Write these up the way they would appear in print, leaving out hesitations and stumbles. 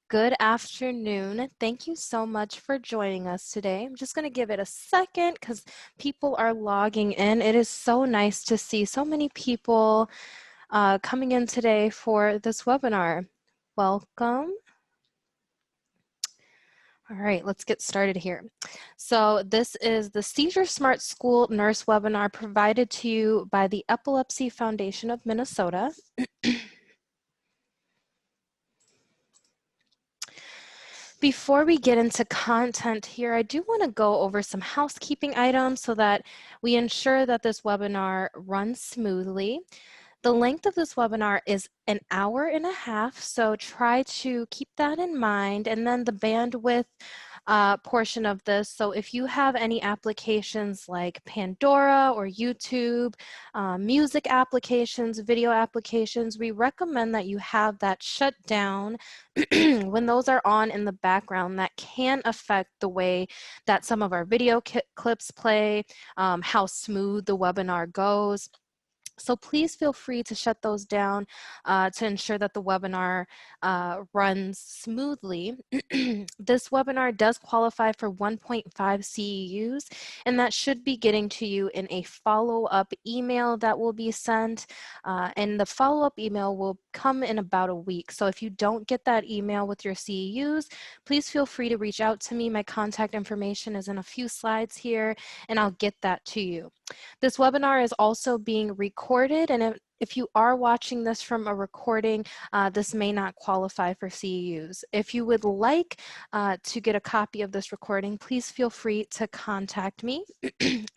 Good afternoon. Thank you so much for joining us today. I'm just going to give it a second because people are logging in. It is so nice to see so many people coming in today for this webinar. Welcome. All right, let's get started here. So this is the Seizure Smart School Nurse webinar provided to you by the Epilepsy Foundation of Minnesota. Before we get into content here, I do want to go over some housekeeping items so that we ensure that this webinar runs smoothly. The length of this webinar is an hour and a half, so try to keep that in mind. And then the bandwidth portion of this, so if you have any applications like Pandora or YouTube, music applications, video applications, we recommend that you have that shut down when those are on in the background. That can affect the way that some of our video clips play, how smooth the webinar goes. So please feel free to shut those down to ensure that the webinar runs smoothly. This webinar does qualify for 1.5 CEUs, and that should be getting to you in a follow-up email that will be sent. And the follow-up email will come in about a week. So if you don't get that email with your CEUs, please feel free to reach out to me. My contact information is in a few slides here, and I'll get that to you. This webinar is also being recorded, and if you are watching this from a recording, this may not qualify for CEUs. If you would like to get a copy of this recording, please feel free to contact me.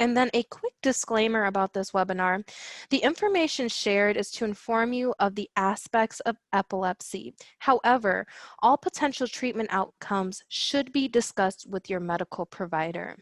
And then a quick disclaimer about this webinar. The information shared is to inform you of the aspects of epilepsy. However, all potential treatment outcomes should be discussed with your medical provider.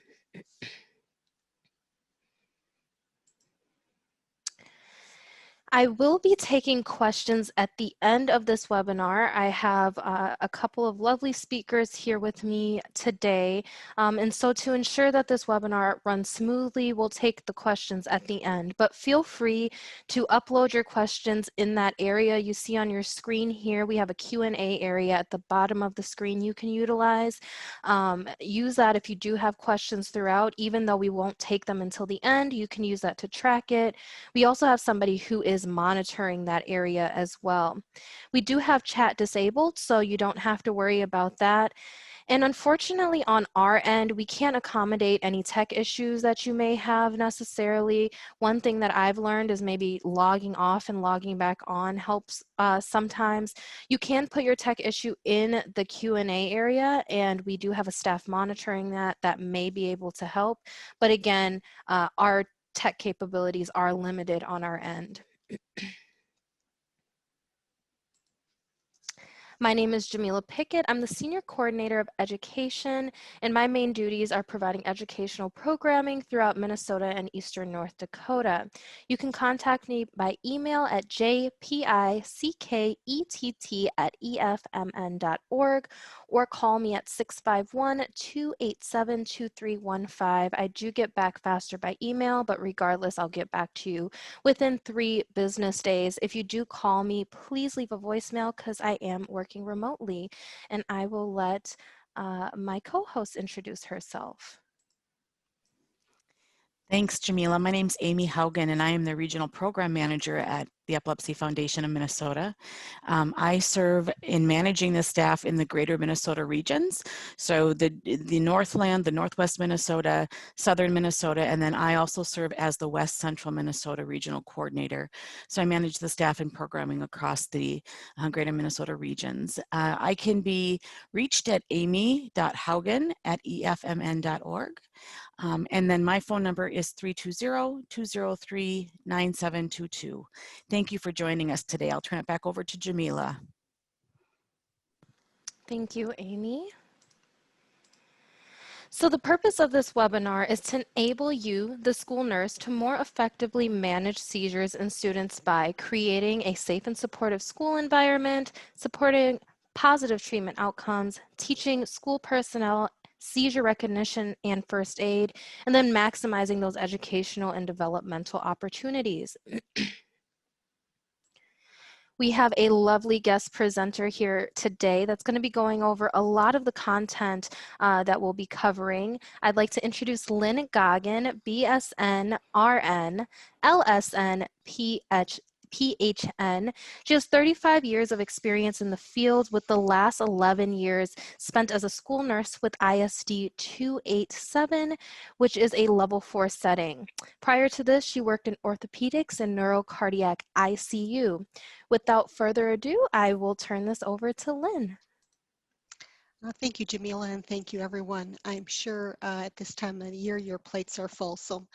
I will be taking questions at the end of this webinar. I have a couple of lovely speakers here with me today. And so to ensure that this webinar runs smoothly, we'll take the questions at the end. But feel free to upload your questions in that area you see on your screen here. We have a Q&A area at the bottom of the screen you can utilize. Use that if you do have questions throughout. Even though we won't take them until the end, you can use that to track it. We also have somebody who is monitoring that area as well. We do have chat disabled, so you don't have to worry about that. And unfortunately on our end, we can't accommodate any tech issues that you may have necessarily. One thing that I've learned is maybe logging off and logging back on helps sometimes. You can put your tech issue in the Q&A area, and we do have a staff monitoring that may be able to help. But again, our tech capabilities are limited on our end. My name is Jamila Pickett. I'm the Senior Coordinator of Education, and my main duties are providing educational programming throughout Minnesota and Eastern North Dakota. You can contact me by email at jpickett@efmn.org or call me at 651-287-2315. I do get back faster by email, but regardless, I'll get back to you within 3 business days. If you do call me, please leave a voicemail because I am working remotely, and I will let my co-host introduce herself. Thanks, Jamila. My name's Amy Haugen, and I am the Regional Program Manager at the Epilepsy Foundation of Minnesota. I serve in managing the staff in the greater Minnesota regions, so the Northland, the Northwest Minnesota, Southern Minnesota, and then I also serve as the West Central Minnesota Regional Coordinator. So I manage the staff and programming across the greater Minnesota regions. I can be reached at amy.haugen@efmn.org. And then my phone number is 320-203-9722. Thank you for joining us today. I'll turn it back over to Jamila. Thank you, Amy. So the purpose of this webinar is to enable you, the school nurse, to more effectively manage seizures in students by creating a safe and supportive school environment, supporting positive treatment outcomes, teaching school personnel seizure recognition and first aid, and then maximizing those educational and developmental opportunities. We have a lovely guest presenter here today that's going to be going over a lot of the content that we'll be covering. I'd like to introduce Lynn Goggin, BSN, RN, LSN, PHN. She has 35 years of experience in the field, with the last 11 years spent as a school nurse with ISD 287, which is a level 4 setting. Prior to this, she worked in orthopedics and neurocardiac ICU. Without further ado, I will turn this over to Lynn. Thank you, Jamila, and thank you, everyone. I'm sure at this time of the year, your plates are full, so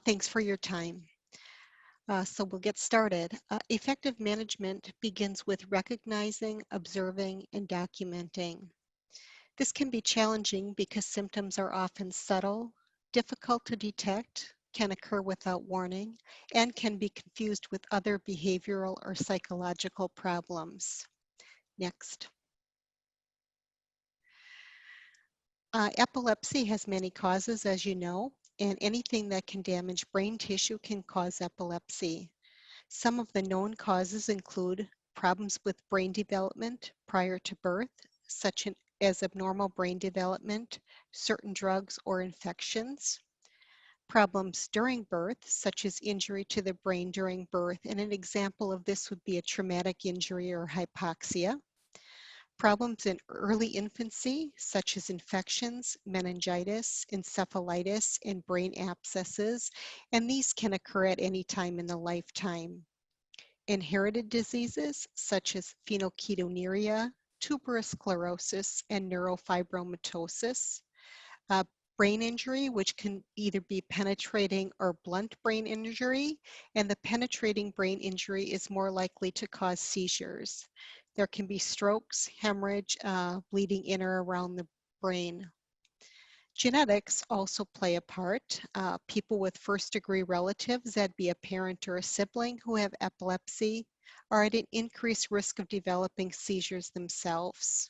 thanks for your time. So we'll get started. Effective management begins with recognizing, observing, and documenting. This can be challenging because symptoms are often subtle, difficult to detect, can occur without warning, and can be confused with other behavioral or psychological problems. Next. Epilepsy has many causes, as you know, and anything that can damage brain tissue can cause epilepsy. Some of the known causes include problems with brain development prior to birth, such as abnormal brain development, certain drugs or infections, problems during birth, such as injury to the brain during birth, and an example of this would be a traumatic injury or hypoxia. Problems in early infancy, such as infections, meningitis, encephalitis, and brain abscesses, and these can occur at any time in the lifetime. Inherited diseases, such as phenylketonuria, tuberous sclerosis, and neurofibromatosis. Brain injury, which can either be penetrating or blunt brain injury, and the penetrating brain injury is more likely to cause seizures. There can be strokes, hemorrhage, bleeding in or around the brain. Genetics also play a part. People with first-degree relatives, that'd be a parent or a sibling, who have epilepsy are at an increased risk of developing seizures themselves.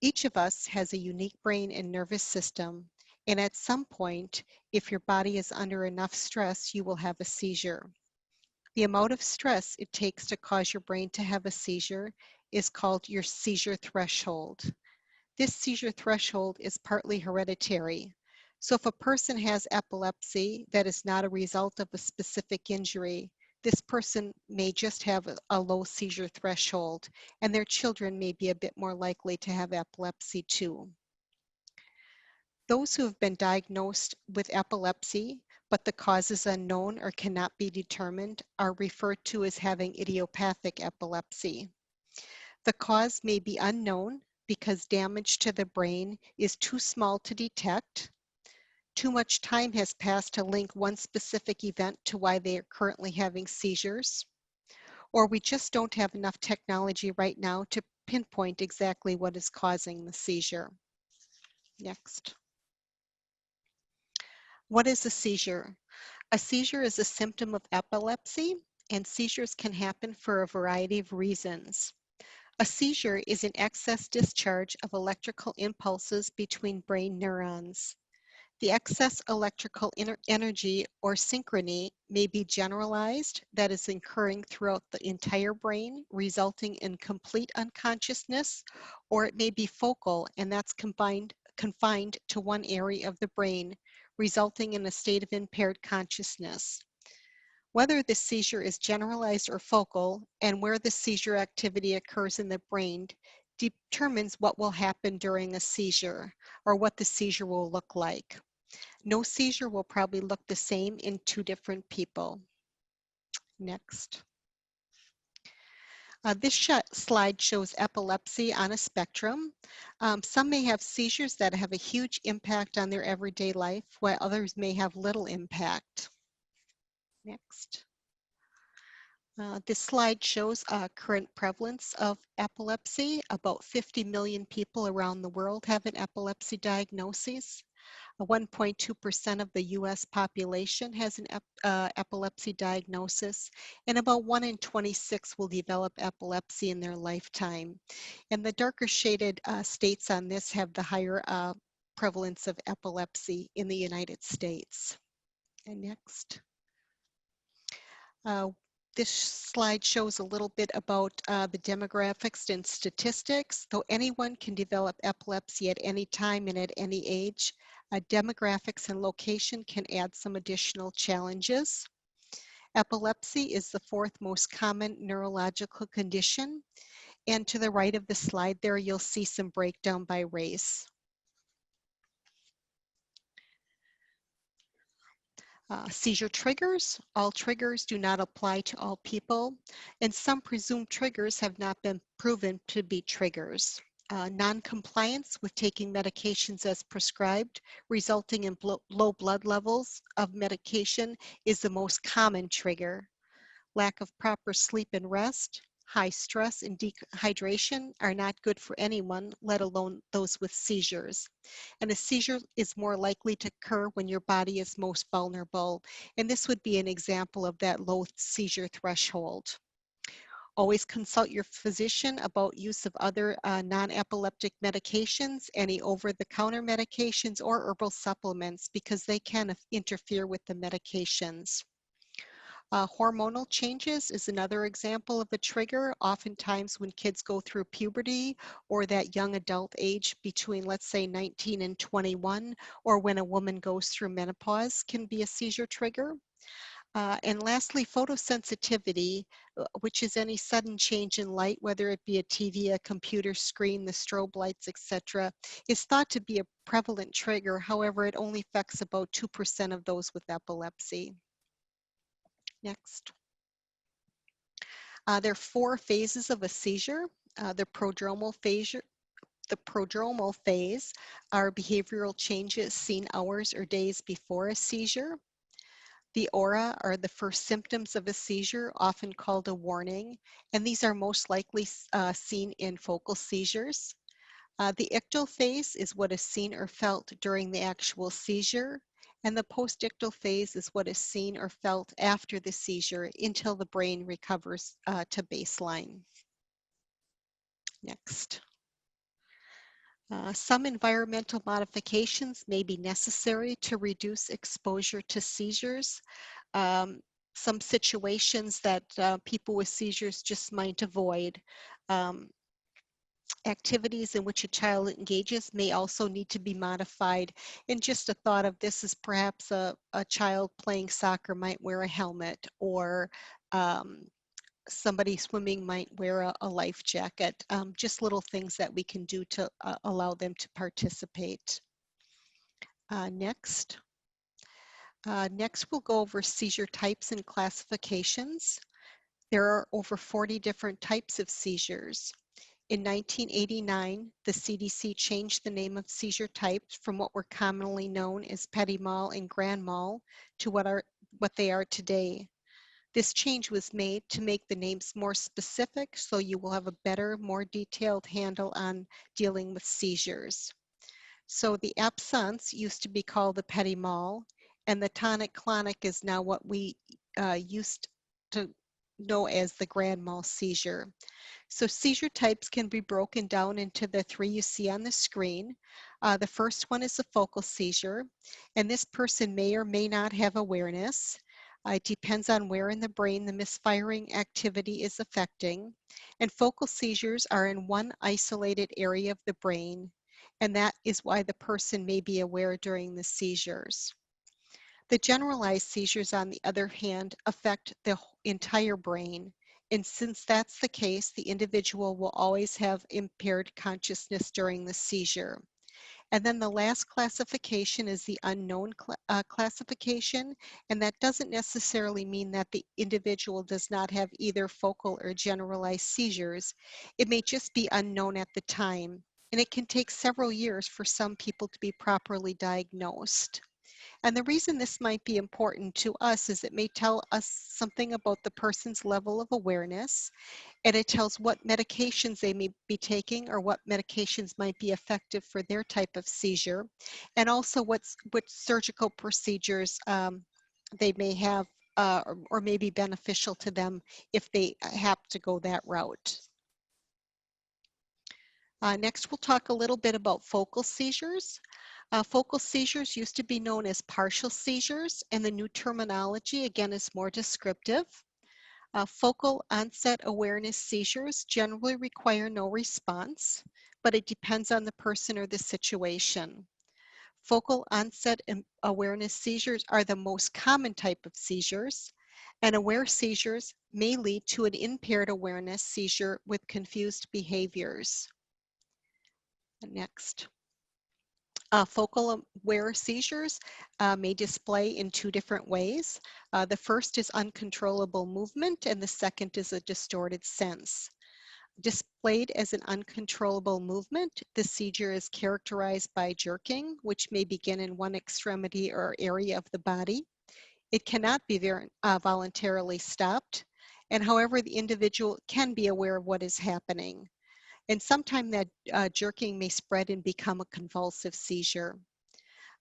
Each of us has a unique brain and nervous system, and at some point, if your body is under enough stress, you will have a seizure. The amount of stress it takes to cause your brain to have a seizure is called your seizure threshold. This seizure threshold is partly hereditary. So if a person has epilepsy that is not a result of a specific injury, this person may just have a low seizure threshold, and their children may be a bit more likely to have epilepsy too. Those who have been diagnosed with epilepsy, but the cause is unknown or cannot be determined, are referred to as having idiopathic epilepsy. The cause may be unknown because damage to the brain is too small to detect, too much time has passed to link one specific event to why they are currently having seizures, or we just don't have enough technology right now to pinpoint exactly what is causing the seizure. Next. What is a seizure? A seizure is a symptom of epilepsy, and seizures can happen for a variety of reasons. A seizure is an excess discharge of electrical impulses between brain neurons. The excess electrical energy or synchrony may be generalized, that is occurring throughout the entire brain, resulting in complete unconsciousness, or it may be focal, and that's confined to one area of the brain, resulting in a state of impaired consciousness. Whether the seizure is generalized or focal, and where the seizure activity occurs in the brain, determines what will happen during a seizure, or what the seizure will look like. No seizure will probably look the same in two different people. Next. This slide shows epilepsy on a spectrum. Some may have seizures that have a huge impact on their everyday life, while others may have little impact. Next. This slide shows current prevalence of epilepsy. About 50 million people around the world have an epilepsy diagnosis. 1.2% of the US population has an epilepsy diagnosis, and about 1 in 26 will develop epilepsy in their lifetime. And the darker shaded states on this have the higher prevalence of epilepsy in the United States. And next. This slide shows a little bit about the demographics and statistics. Though anyone can develop epilepsy at any time and at any age, demographics and location can add some additional challenges. Epilepsy is the fourth most common neurological condition. And to the right of the slide there, you'll see some breakdown by race. Seizure triggers. All triggers do not apply to all people, and some presumed triggers have not been proven to be triggers. Non-compliance with taking medications as prescribed, resulting in low blood levels of medication, is the most common trigger. Lack of proper sleep and rest, high stress and dehydration are not good for anyone, let alone those with seizures. And a seizure is more likely to occur when your body is most vulnerable. And this would be an example of that low seizure threshold. Always consult your physician about use of other non-epileptic medications, any over-the-counter medications or herbal supplements, because they can interfere with the medications. Hormonal changes is another example of a trigger. Oftentimes when kids go through puberty or that young adult age between, let's say, 19 and 21, or when a woman goes through menopause, can be a seizure trigger. And lastly, photosensitivity, which is any sudden change in light, whether it be a TV, a computer screen, the strobe lights, etc., is thought to be a prevalent trigger. However, it only affects about 2% of those with epilepsy. Next. There are 4 phases of a seizure. The prodromal phase are behavioral changes seen hours or days before a seizure. The aura are the first symptoms of a seizure, often called a warning, and these are most likely seen in focal seizures. The ictal phase is what is seen or felt during the actual seizure, and the post-ictal phase is what is seen or felt after the seizure until the brain recovers to baseline. Next. Some environmental modifications may be necessary to reduce exposure to seizures. Some situations that people with seizures just might avoid. Activities in which a child engages may also need to be modified. And just a thought of this is perhaps a child playing soccer might wear a helmet, or somebody swimming might wear a life jacket. Just little things that we can do to allow them to participate. Next. Next, we'll go over seizure types and classifications. There are over 40 different types of seizures. In 1989, the CDC changed the name of seizure types from what were commonly known as petit mal and grand mal to what they are today. This change was made to make the names more specific, so you will have a better, more detailed handle on dealing with seizures. So the absence used to be called the petit mal, and the tonic-clonic is now what we used to know as the grand mal seizure. So seizure types can be broken down into the 3 you see on the screen. The first one is a focal seizure, and this person may or may not have awareness. It depends on where in the brain the misfiring activity is affecting. And focal seizures are in one isolated area of the brain, and that is why the person may be aware during the seizures. The generalized seizures, on the other hand, affect the entire brain. And since that's the case, the individual will always have impaired consciousness during the seizure. And then the last classification is the unknown classification, and that doesn't necessarily mean that the individual does not have either focal or generalized seizures. It may just be unknown at the time, and it can take several years for some people to be properly diagnosed. And the reason this might be important to us is it may tell us something about the person's level of awareness, and it tells what medications they may be taking or what medications might be effective for their type of seizure, and also what surgical procedures they may have or may be beneficial to them if they have to go that route. Next, we'll talk a little bit about focal seizures. Focal seizures used to be known as partial seizures, and the new terminology, again, is more descriptive. Focal onset awareness seizures generally require no response, but it depends on the person or the situation. Focal onset awareness seizures are the most common type of seizures, and aware seizures may lead to an impaired awareness seizure with confused behaviors. Next. Focal aware seizures may display in two different ways. The first is uncontrollable movement, and the second is a distorted sense. Displayed as an uncontrollable movement, the seizure is characterized by jerking, which may begin in one extremity or area of the body. It cannot be voluntarily stopped, and however, the individual can be aware of what is happening. And sometimes that jerking may spread and become a convulsive seizure.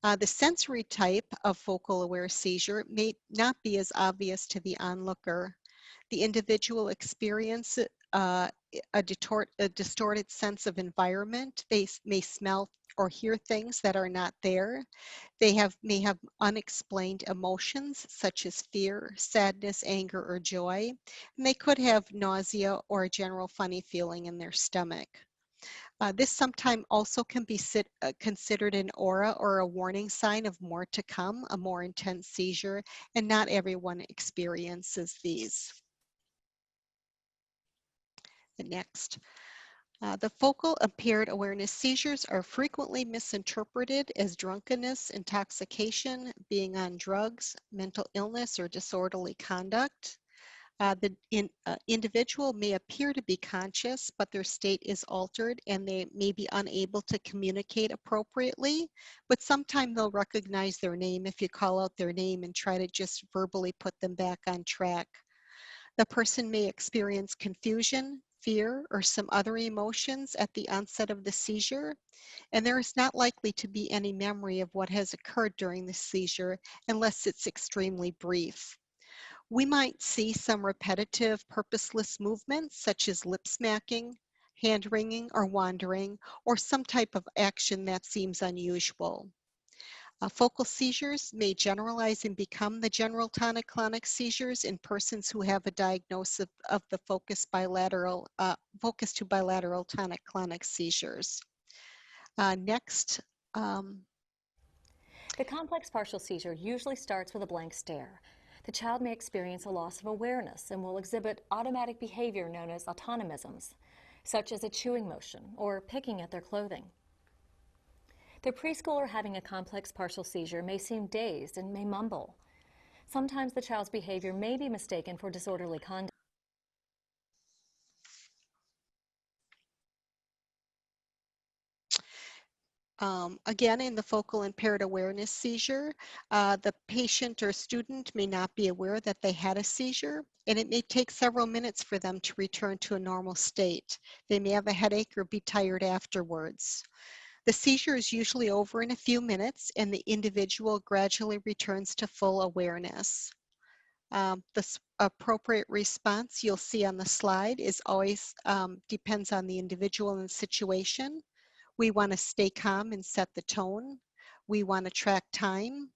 The sensory type of focal aware seizure may not be as obvious to the onlooker. The individual experiences a distorted sense of environment. They may smell or hear things that are not there. They may have unexplained emotions such as fear, sadness, anger, or joy. And they could have nausea or a general funny feeling in their stomach. This sometimes also can be considered an aura or a warning sign of more to come, a more intense seizure, and not everyone experiences these. The next. The focal impaired awareness seizures are frequently misinterpreted as drunkenness, intoxication, being on drugs, mental illness, or disorderly conduct. The individual may appear to be conscious, but their state is altered and they may be unable to communicate appropriately, but sometimes they'll recognize their name if you call out their name and try to just verbally put them back on track. The person may experience confusion, fear, or some other emotions at the onset of the seizure, and there is not likely to be any memory of what has occurred during the seizure unless it's extremely brief. We might see some repetitive, purposeless movements such as lip smacking, hand wringing, or wandering, or some type of action that seems unusual. Focal seizures may generalize and become the general tonic-clonic seizures in persons who have a diagnosis of the focus to bilateral tonic-clonic seizures. Next. The complex partial seizure usually starts with a blank stare. The child may experience a loss of awareness and will exhibit automatic behavior known as autonomisms, such as a chewing motion or picking at their clothing. The preschooler having a complex partial seizure may seem dazed and may mumble. Sometimes the child's behavior may be mistaken for disorderly conduct. Again, in the focal impaired awareness seizure, the patient or student may not be aware that they had a seizure, and it may take several minutes for them to return to a normal state. They may have a headache or be tired afterwards. The seizure is usually over in a few minutes, and the individual gradually returns to full awareness. The appropriate response you'll see on the slide is always depends on the individual and the situation. We want to stay calm and set the tone. We want to track time.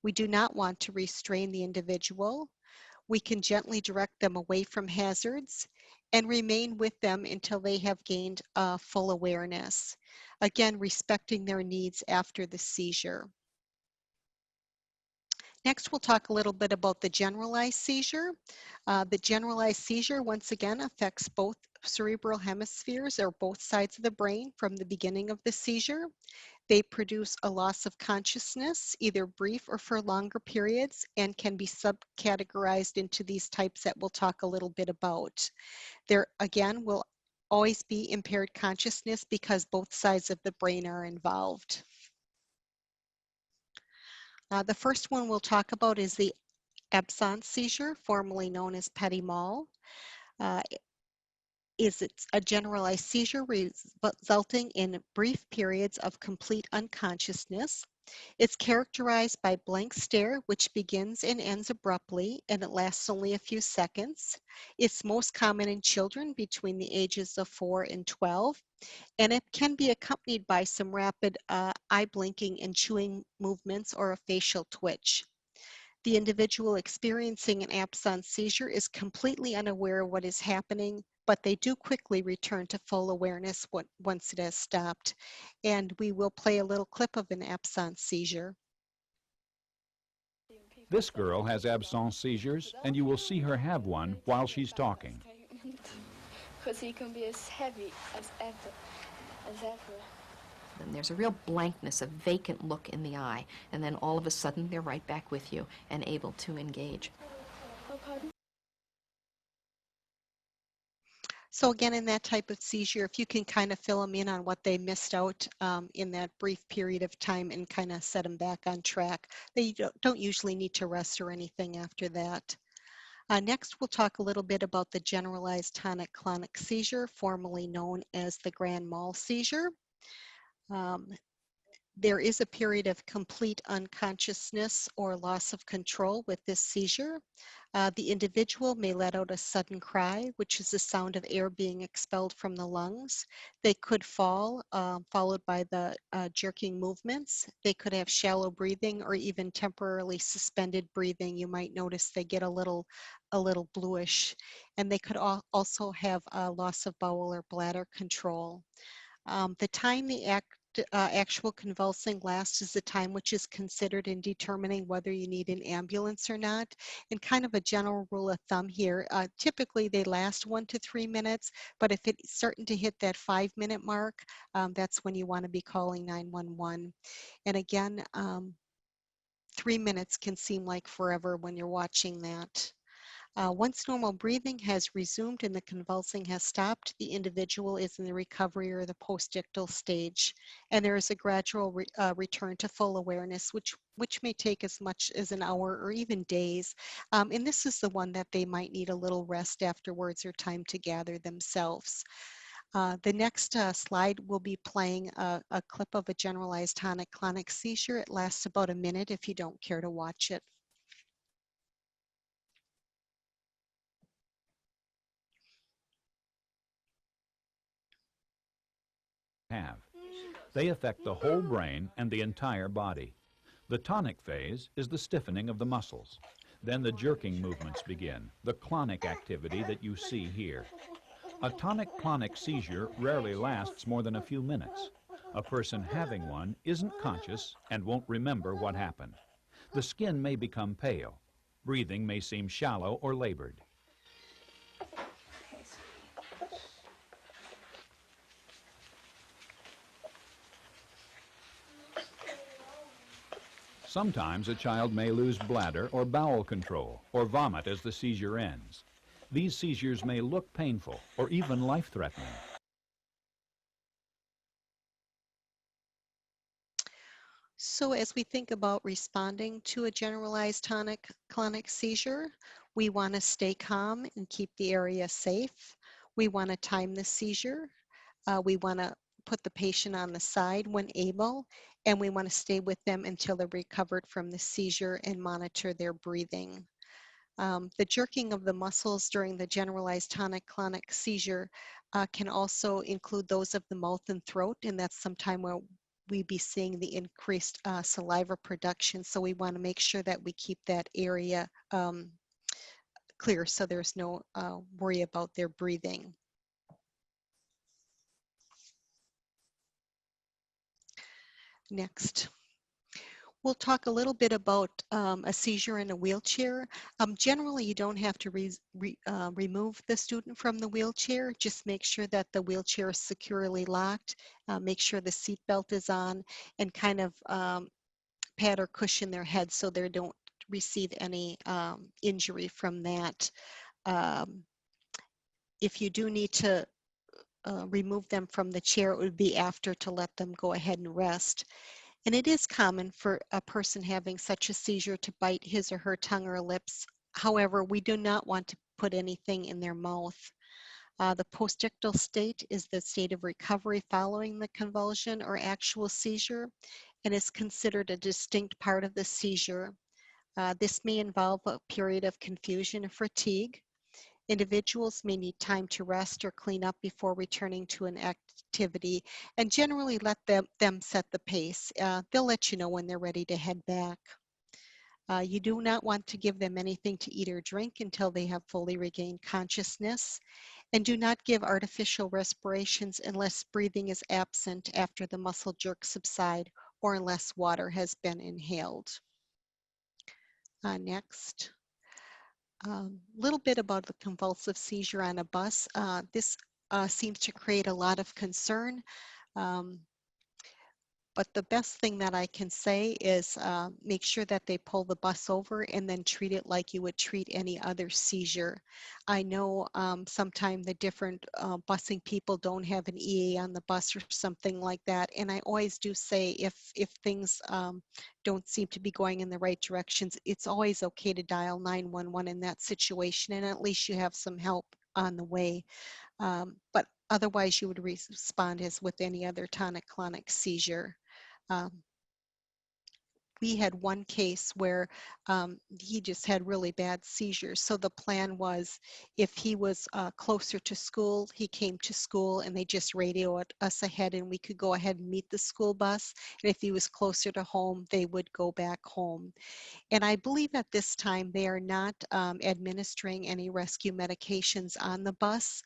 We do not want to restrain the individual. We can gently direct them away from hazards and remain with them until they have gained full awareness. Again, respecting their needs after the seizure. Next, we'll talk a little bit about the generalized seizure. The generalized seizure, once again, affects both cerebral hemispheres or both sides of the brain from the beginning of the seizure. They produce a loss of consciousness, either brief or for longer periods, and can be subcategorized into these types that we'll talk a little bit about. There, again, will always be impaired consciousness because both sides of the brain are involved. The first one we'll talk about is the absence seizure, formerly known as petit mal. It's a generalized seizure resulting in brief periods of complete unconsciousness. It's characterized by blank stare, which begins and ends abruptly, and it lasts only a few seconds. It's most common in children between the ages of 4 and 12, and it can be accompanied by some rapid eye blinking and chewing movements or a facial twitch. The individual experiencing an absence seizure is completely unaware of what is happening, but they do quickly return to full awareness once it has stopped. And we will play a little clip of an absence seizure. This girl has absence seizures, and you will see her have one while she's talking. Because he can be as heavy as ever. And there's a real blankness, a vacant look in the eye, and then all of a sudden they're right back with you and able to engage. So again, in that type of seizure, if you can kind of fill them in on what they missed out in that brief period of time and kind of set them back on track, they don't usually need to rest or anything after that. Next, we'll talk a little bit about the generalized tonic-clonic seizure, formerly known as the grand mal seizure. There is a period of complete unconsciousness or loss of control with this seizure. The individual may let out a sudden cry, which is the sound of air being expelled from the lungs. They could fall, followed by the jerking movements. They could have shallow breathing or even temporarily suspended breathing. You might notice they get a little bluish. And they could also have a loss of bowel or bladder control. The time the actual convulsing lasts is the time which is considered in determining whether you need an ambulance or not. And kind of a general rule of thumb here, typically they last 1 to 3 minutes, but if it's starting to hit that 5-minute mark, that's when you want to be calling 911. And again, 3 minutes can seem like forever when you're watching that. Once normal breathing has resumed and the convulsing has stopped, the individual is in the recovery or the postictal stage, and there is a gradual return to full awareness, which may take as much as an hour or even days. And this is the one that they might need a little rest afterwards or time to gather themselves. The next slide will be playing a clip of a generalized tonic-clonic seizure. It lasts about a minute if you don't care to watch it. They affect the whole brain and the entire body. The tonic phase is the stiffening of the muscles. Then the jerking movements begin, the clonic activity that you see here. A tonic-clonic seizure rarely lasts more than a few minutes. A person having one isn't conscious and won't remember what happened. The skin may become pale. Breathing may seem shallow or labored. Sometimes a child may lose bladder or bowel control or vomit as the seizure ends. These seizures may look painful or even life-threatening. So as we think about responding to a generalized tonic-clonic seizure, we want to stay calm and keep the area safe. We want to time the seizure. We want to put the patient on the side when able, and we want to stay with them until they're recovered from the seizure and monitor their breathing. The jerking of the muscles during the generalized tonic-clonic seizure can also include those of the mouth and throat, and that's sometime where we be seeing the increased saliva production. So we want to make sure that we keep that area clear so there's no worry about their breathing. Next. We'll talk a little bit about a seizure in a wheelchair. Generally, you don't have to remove the student from the wheelchair. Just make sure that the wheelchair is securely locked, make sure the seat belt is on, and kind of pad or cushion their head so they don't receive any injury from that. If you do need to remove them from the chair, it would be after to let them go ahead and rest. And it is common for a person having such a seizure to bite his or her tongue or lips. However, we do not want to put anything in their mouth. The postictal state is the state of recovery following the convulsion or actual seizure, and is considered a distinct part of the seizure. This may involve a period of confusion or fatigue. Individuals may need time to rest or clean up before returning to an activity, and generally let them set the pace. They'll let you know when they're ready to head back. You do not want to give them anything to eat or drink until they have fully regained consciousness. And do not give artificial respirations unless breathing is absent after the muscle jerks subside or unless water has been inhaled. Next. Little bit about the convulsive seizure on a bus. This seems to create a lot of concern. But the best thing that I can say is make sure that they pull the bus over and then treat it like you would treat any other seizure. I know sometimes the different busing people don't have an EA on the bus or something like that. And I always do say if things don't seem to be going in the right directions, it's always okay to dial 911 in that situation, and at least you have some help on the way. But otherwise you would respond as with any other tonic-clonic seizure. We had one case where he just had really bad seizures. So the plan was if he was closer to school, he came to school and they just radioed us ahead and we could go ahead and meet the school bus. And if he was closer to home, they would go back home. And I believe at this time they are not administering any rescue medications on the bus.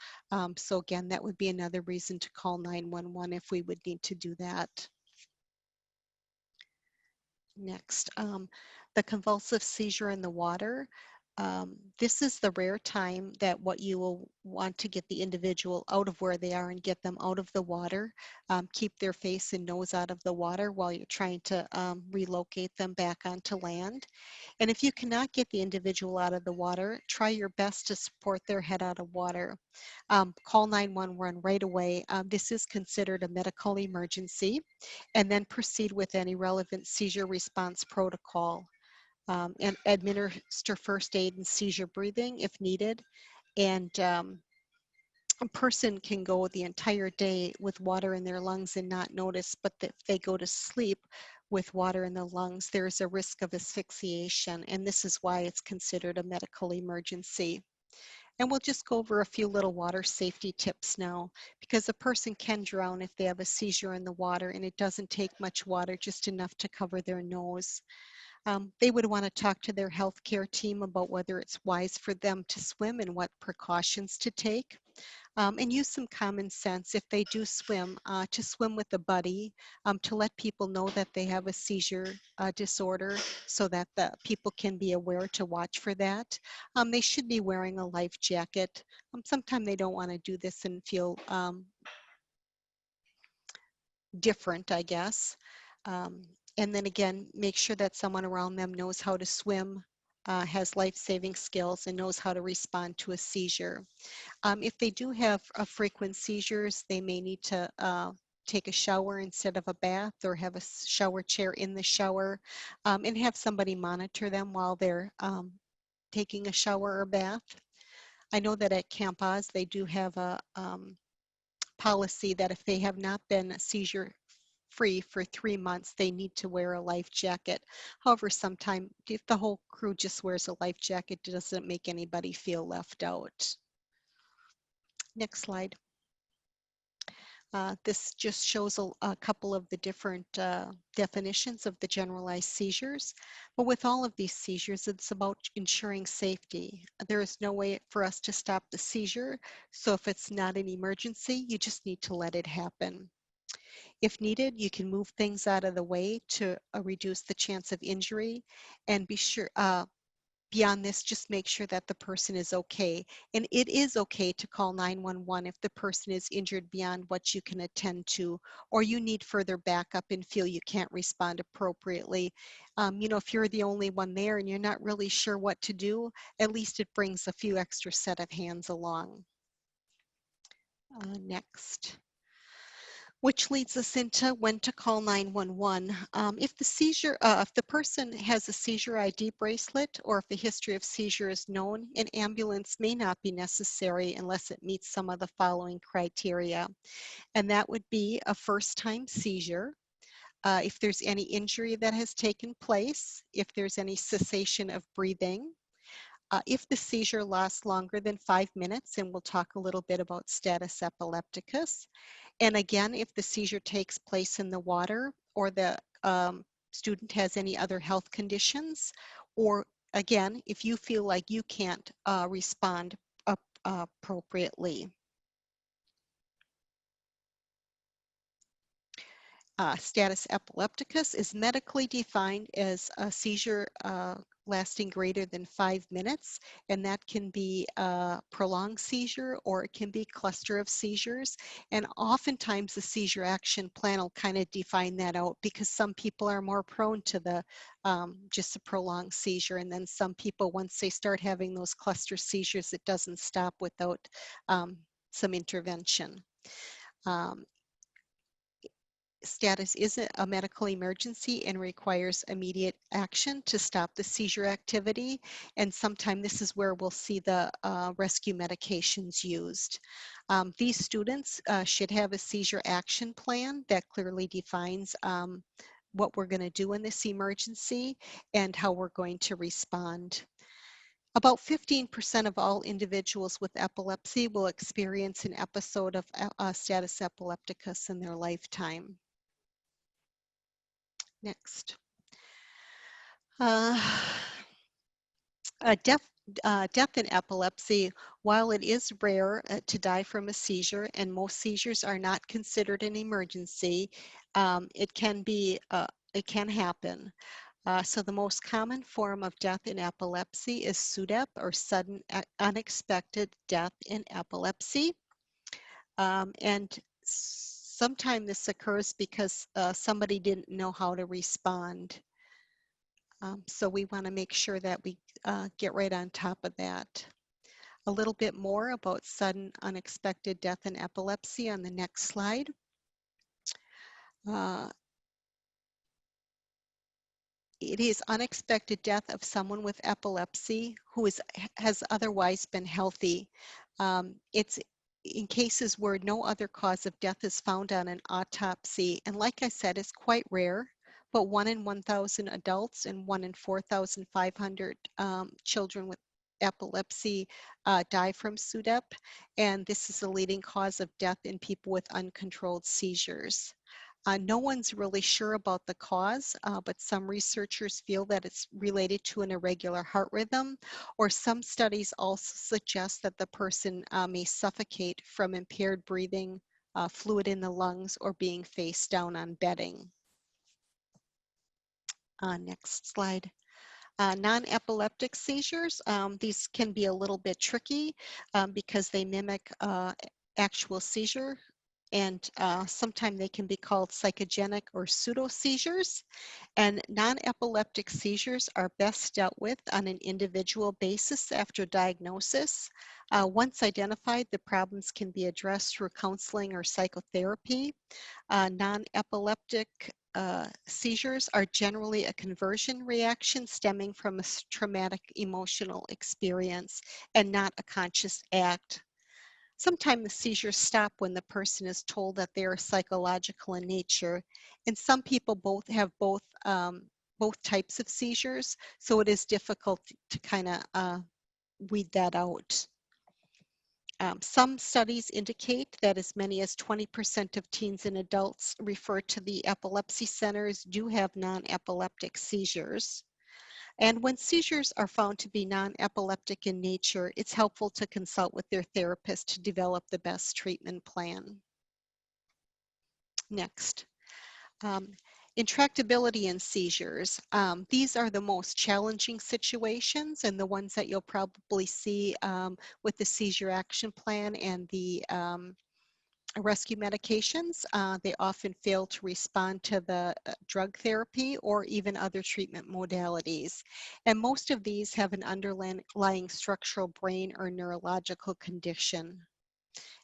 So again, that would be another reason to call 911 if we would need to do that. Next, the convulsive seizure in the water. This is the rare time that what you will want to get the individual out of where they are and get them out of the water. Keep their face and nose out of the water while you're trying to relocate them back onto land. And if you cannot get the individual out of the water, try your best to support their head out of water. Call 911 right away. This is considered a medical emergency, and then proceed with any relevant seizure response protocol. And administer first aid and seizure breathing if needed. And a person can go the entire day with water in their lungs and not notice, but if they go to sleep with water in the lungs, there's a risk of asphyxiation, and this is why it's considered a medical emergency. And we'll just go over a few little water safety tips now, because a person can drown if they have a seizure in the water, and it doesn't take much water, just enough to cover their nose. They would want to talk to their healthcare team about whether it's wise for them to swim and what precautions to take. And use some common sense if they do swim, to swim with a buddy, to let people know that they have a seizure disorder so that the people can be aware to watch for that. They should be wearing a life jacket. Sometimes they don't want to do this and feel different, I guess. And then again, make sure that someone around them knows how to swim, has life-saving skills, and knows how to respond to a seizure. If they do have frequent seizures, they may need to take a shower instead of a bath, or have a shower chair in the shower, and have somebody monitor them while they're taking a shower or bath. I know that at Camp Oz, they do have a policy that if they have not been seizure free for 3 months, they need to wear a life jacket. However, sometimes if the whole crew just wears a life jacket, it doesn't make anybody feel left out. Next slide. This just shows a couple of the different definitions of the generalized seizures. But with all of these seizures, it's about ensuring safety. There is no way for us to stop the seizure. So if it's not an emergency, you just need to let it happen. If needed, you can move things out of the way to reduce the chance of injury, and be sure, beyond this, just make sure that the person is okay. And it is okay to call 911 if the person is injured beyond what you can attend to, or you need further backup and feel you can't respond appropriately. You know, if you're the only one there and you're not really sure what to do, at least it brings a few extra set of hands along. Next. Which leads us into when to call 911. If the person has a seizure ID bracelet, or if the history of seizure is known, an ambulance may not be necessary unless it meets some of the following criteria. And that would be a first-time seizure, if there's any injury that has taken place, if there's any cessation of breathing, if the seizure lasts longer than 5 minutes, and we'll talk a little bit about status epilepticus. And again, if the seizure takes place in the water, or the student has any other health conditions, or again, if you feel like you can't respond appropriately. Status epilepticus is medically defined as a seizure lasting greater than 5 minutes, and that can be a prolonged seizure or it can be a cluster of seizures. And oftentimes the seizure action plan will kind of define that out, because some people are more prone to the just a prolonged seizure, and then some people, once they start having those cluster seizures, it doesn't stop without some intervention. Status is a medical emergency and requires immediate action to stop the seizure activity. And sometimes this is where we'll see the rescue medications used. These students should have a seizure action plan that clearly defines what we're going to do in this emergency and how we're going to respond. About 15% of all individuals with epilepsy will experience an episode of status epilepticus in their lifetime. Next. Death in epilepsy, while it is rare to die from a seizure, and most seizures are not considered an emergency, it can happen. So the most common form of death in epilepsy is SUDEP, or sudden unexpected death in epilepsy. And sometimes this occurs because somebody didn't know how to respond. So we want to make sure that we get right on top of that. A little bit more about sudden unexpected death in epilepsy on the next slide. It is unexpected death of someone with epilepsy who has otherwise been healthy. It's in cases where no other cause of death is found on an autopsy. And like I said, it's quite rare, but 1 in 1,000 adults and 1 in 4,500 children with epilepsy die from SUDEP. And this is the leading cause of death in people with uncontrolled seizures. No one's really sure about the cause, but some researchers feel that it's related to an irregular heart rhythm, or some studies also suggest that the person may suffocate from impaired breathing, fluid in the lungs, or being face down on bedding. Next slide. Non-epileptic seizures, these can be a little bit tricky because they mimic actual seizure, and sometimes they can be called psychogenic or pseudo seizures. And non-epileptic seizures are best dealt with on an individual basis after diagnosis. Once identified, the problems can be addressed through counseling or psychotherapy. Non-epileptic seizures are generally a conversion reaction stemming from a traumatic emotional experience and not a conscious act. Sometimes the seizures stop when the person is told that they are psychological in nature, and some people have both types of seizures, so it is difficult to kind of weed that out. Some studies indicate that as many as 20% of teens and adults referred to the epilepsy centers do have non-epileptic seizures. And when seizures are found to be non-epileptic in nature, it's helpful to consult with their therapist to develop the best treatment plan. Next. Intractability in seizures. These are the most challenging situations and the ones that you'll probably see with the seizure action plan and the rescue medications. They often fail to respond to the drug therapy or even other treatment modalities. And most of these have an underlying structural brain or neurological condition.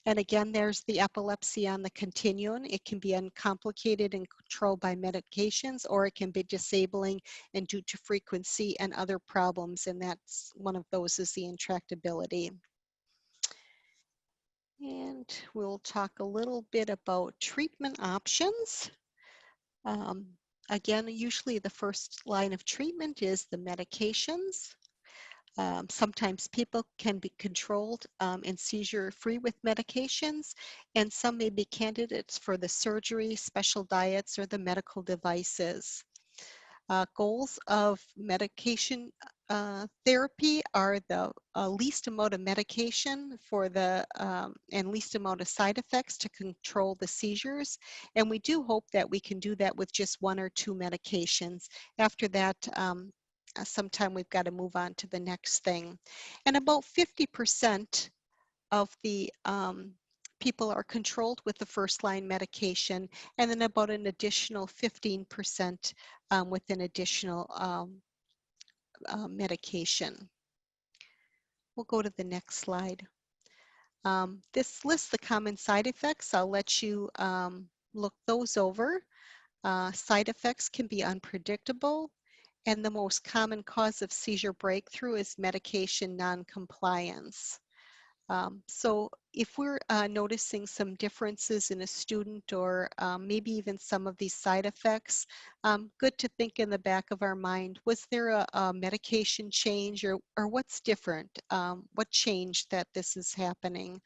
And again, there's the epilepsy on the continuum. It can be uncomplicated and controlled by medications, or it can be disabling and due to frequency and other problems. And that's one of those is the intractability. And we'll talk a little bit about treatment options. Again, usually the first line of treatment is the medications. Sometimes people can be controlled and seizure-free with medications, and some may be candidates for the surgery, special diets, or the medical devices. Goals of medication therapy are the least amount of medication for the and least amount of side effects to control the seizures. And we do hope that we can do that with just 1 or 2 medications. After that, sometime we've got to move on to the next thing. And about 50% of the people are controlled with the first line medication, and then about an additional 15% with an additional medication. We'll go to the next slide. This lists the common side effects. I'll let you look those over. Side effects can be unpredictable, and the most common cause of seizure breakthrough is medication non-compliance. So if we're noticing some differences in a student or maybe even some of these side effects, good to think in the back of our mind, was there a medication change or what's different? What changed that this is happening?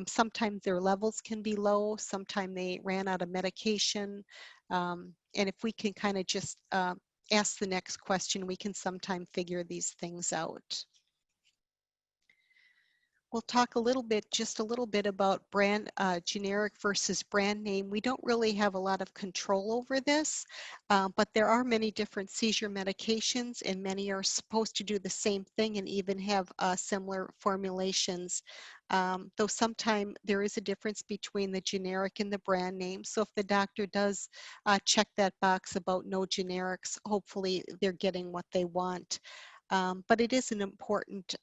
Sometimes their levels can be low, sometimes they ran out of medication. And if we can kind of just ask the next question, we can sometime figure these things out. We'll talk a little bit, just a little bit about generic versus brand name. We don't really have a lot of control over this, but there are many different seizure medications and many are supposed to do the same thing and even have similar formulations. Though sometimes there is a difference between the generic and the brand name. So if the doctor does check that box about no generics, hopefully they're getting what they want. But it is an important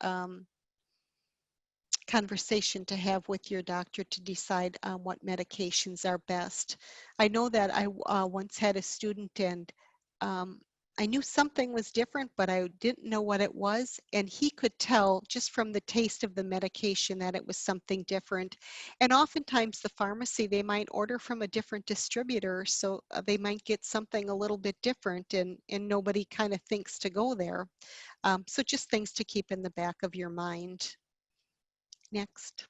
conversation to have with your doctor to decide what medications are best. I know that I once had a student and I knew something was different, but I didn't know what it was. And he could tell just from the taste of the medication that it was something different. And oftentimes the pharmacy, they might order from a different distributor. So they might get something a little bit different and nobody kind of thinks to go there. So just things to keep in the back of your mind. Next.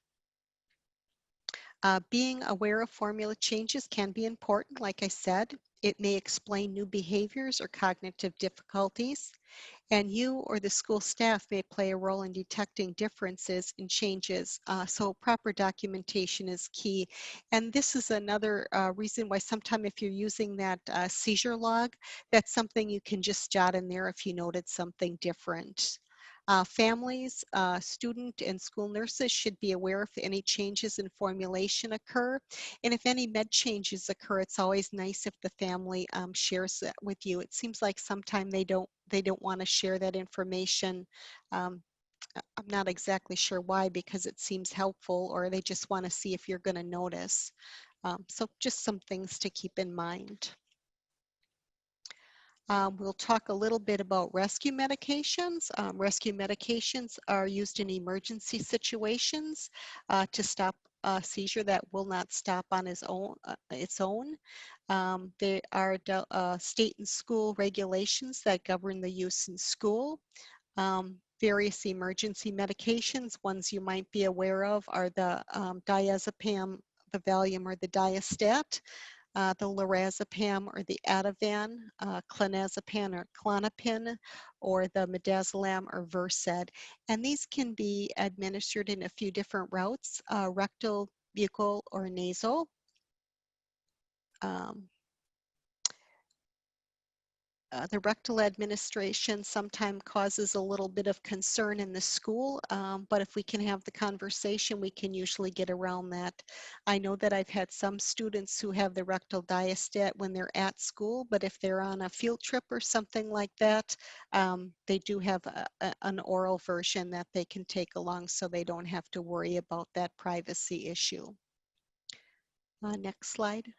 Being aware of formula changes can be important, like I said. It may explain new behaviors or cognitive difficulties, and you or the school staff may play a role in detecting differences and changes. So proper documentation is key. And this is another reason why sometimes if you're using that seizure log, that's something you can just jot in there if you noted something different. Families, student and school nurses should be aware if any changes in formulation occur. And if any med changes occur, it's always nice if the family shares that with you. It seems like sometimes they don't want to share that information. I'm not exactly sure why, because it seems helpful, or they just want to see if you're going to notice. So just some things to keep in mind. We'll talk a little bit about rescue medications. Rescue medications are used in emergency situations to stop a seizure that will not stop on its own. There are state and school regulations that govern the use in school. Various emergency medications, ones you might be aware of are the Diazepam, the Valium, or the Diastat. The lorazepam or the Ativan, clonazepam or Klonopin, or the Midazolam or Versed. And these can be administered in a few different routes, rectal, buccal, or nasal. The rectal administration sometimes causes a little bit of concern in the school, but if we can have the conversation, we can usually get around that. I know that I've had some students who have the rectal diastat when they're at school, but if they're on a field trip or something like that, they do have an oral version that they can take along so they don't have to worry about that privacy issue. Next slide.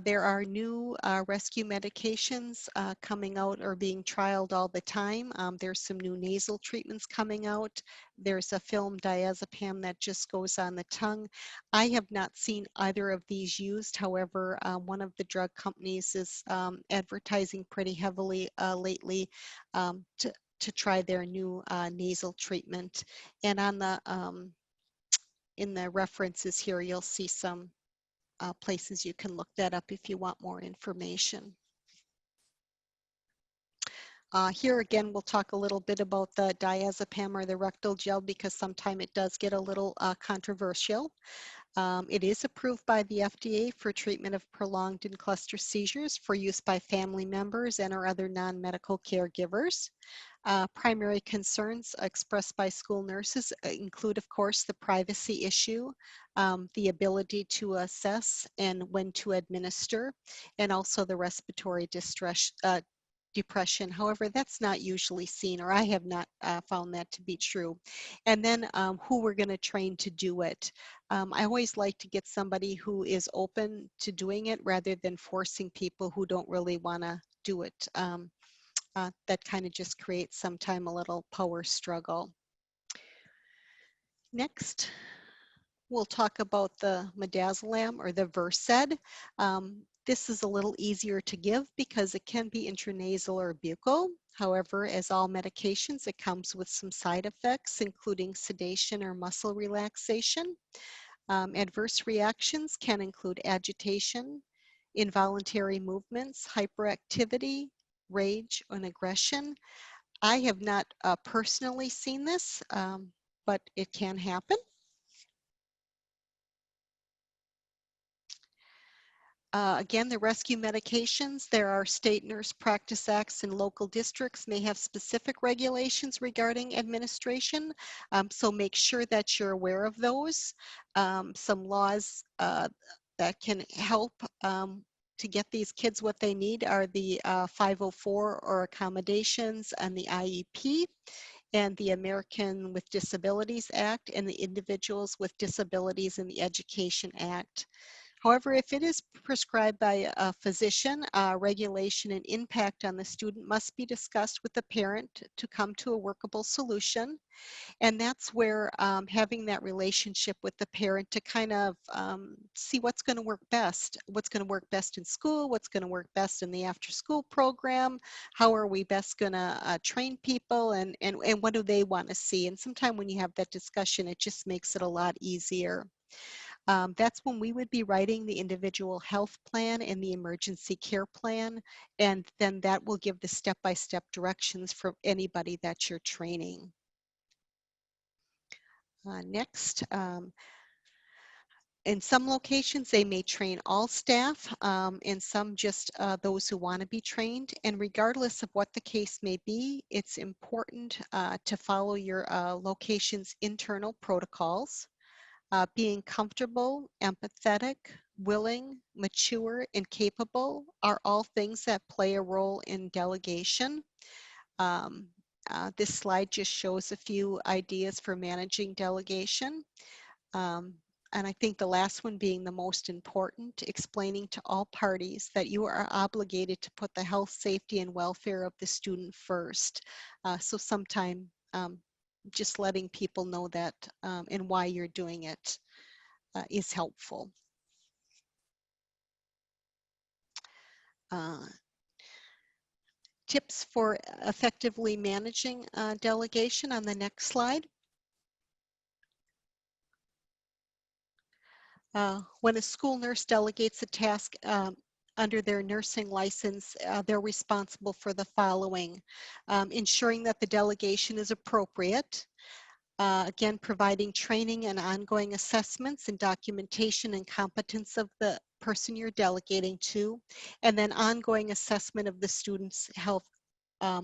There are new rescue medications coming out or being trialed all the time. There's some new nasal treatments coming out. There's a film diazepam that just goes on the tongue. I have not seen either of these used. However, one of the drug companies is advertising pretty heavily lately to try their new nasal treatment. And on the in the references here, you'll see some places you can look that up if you want more information. Here again, we'll talk a little bit about the diazepam or the rectal gel because sometimes it does get a little controversial. It is approved by the FDA for treatment of prolonged and cluster seizures for use by family members and or other non-medical caregivers. Primary concerns expressed by school nurses include, of course, the privacy issue, the ability to assess and when to administer, and also the respiratory distress, depression. However, that's not usually seen, or I have not found that to be true. And then who we're going to train to do it. I always like to get somebody who is open to doing it rather than forcing people who don't really want to do it. That kind of just creates sometimes a little power struggle. Next, we'll talk about the Midazolam or the Versed. This is a little easier to give because it can be intranasal or buccal. However, as all medications, it comes with some side effects, including sedation or muscle relaxation. Adverse reactions can include agitation, involuntary movements, hyperactivity, rage, and aggression. I have not personally seen this, but it can happen. Again, the rescue medications, there are state nurse practice acts and local districts may have specific regulations regarding administration. So make sure that you're aware of those. Some laws that can help to get these kids what they need are the 504 or accommodations and the IEP and the American with Disabilities Act and the Individuals with Disabilities in the Education Act. However, if it is prescribed by a physician, regulation and impact on the student must be discussed with the parent to come to a workable solution. And that's where having that relationship with the parent to kind of see what's going to work best in school, what's going to work best in the after school program, how are we best going to train people, and what do they want to see. And sometimes when you have that discussion, it just makes it a lot easier. That's when we would be writing the individual health plan and the emergency care plan, and then that will give the step-by-step directions for anybody that you're training. Next, in some locations, they may train all staff, and some just those who want to be trained. And regardless of what the case may be, it's important to follow your location's internal protocols. Being comfortable, empathetic, willing, mature, and capable are all things that play a role in delegation. This slide just shows a few ideas for managing delegation. And I think the last one being the most important, explaining to all parties that you are obligated to put the health, safety, and welfare of the student first. So sometime just letting people know that and why you're doing it is helpful. Tips for effectively managing delegation on the next slide. When a school nurse delegates a task under their nursing license, they're responsible for the following: ensuring that the delegation is appropriate, again, providing training and ongoing assessments and documentation and competence of the person you're delegating to, and then ongoing assessment of the student's health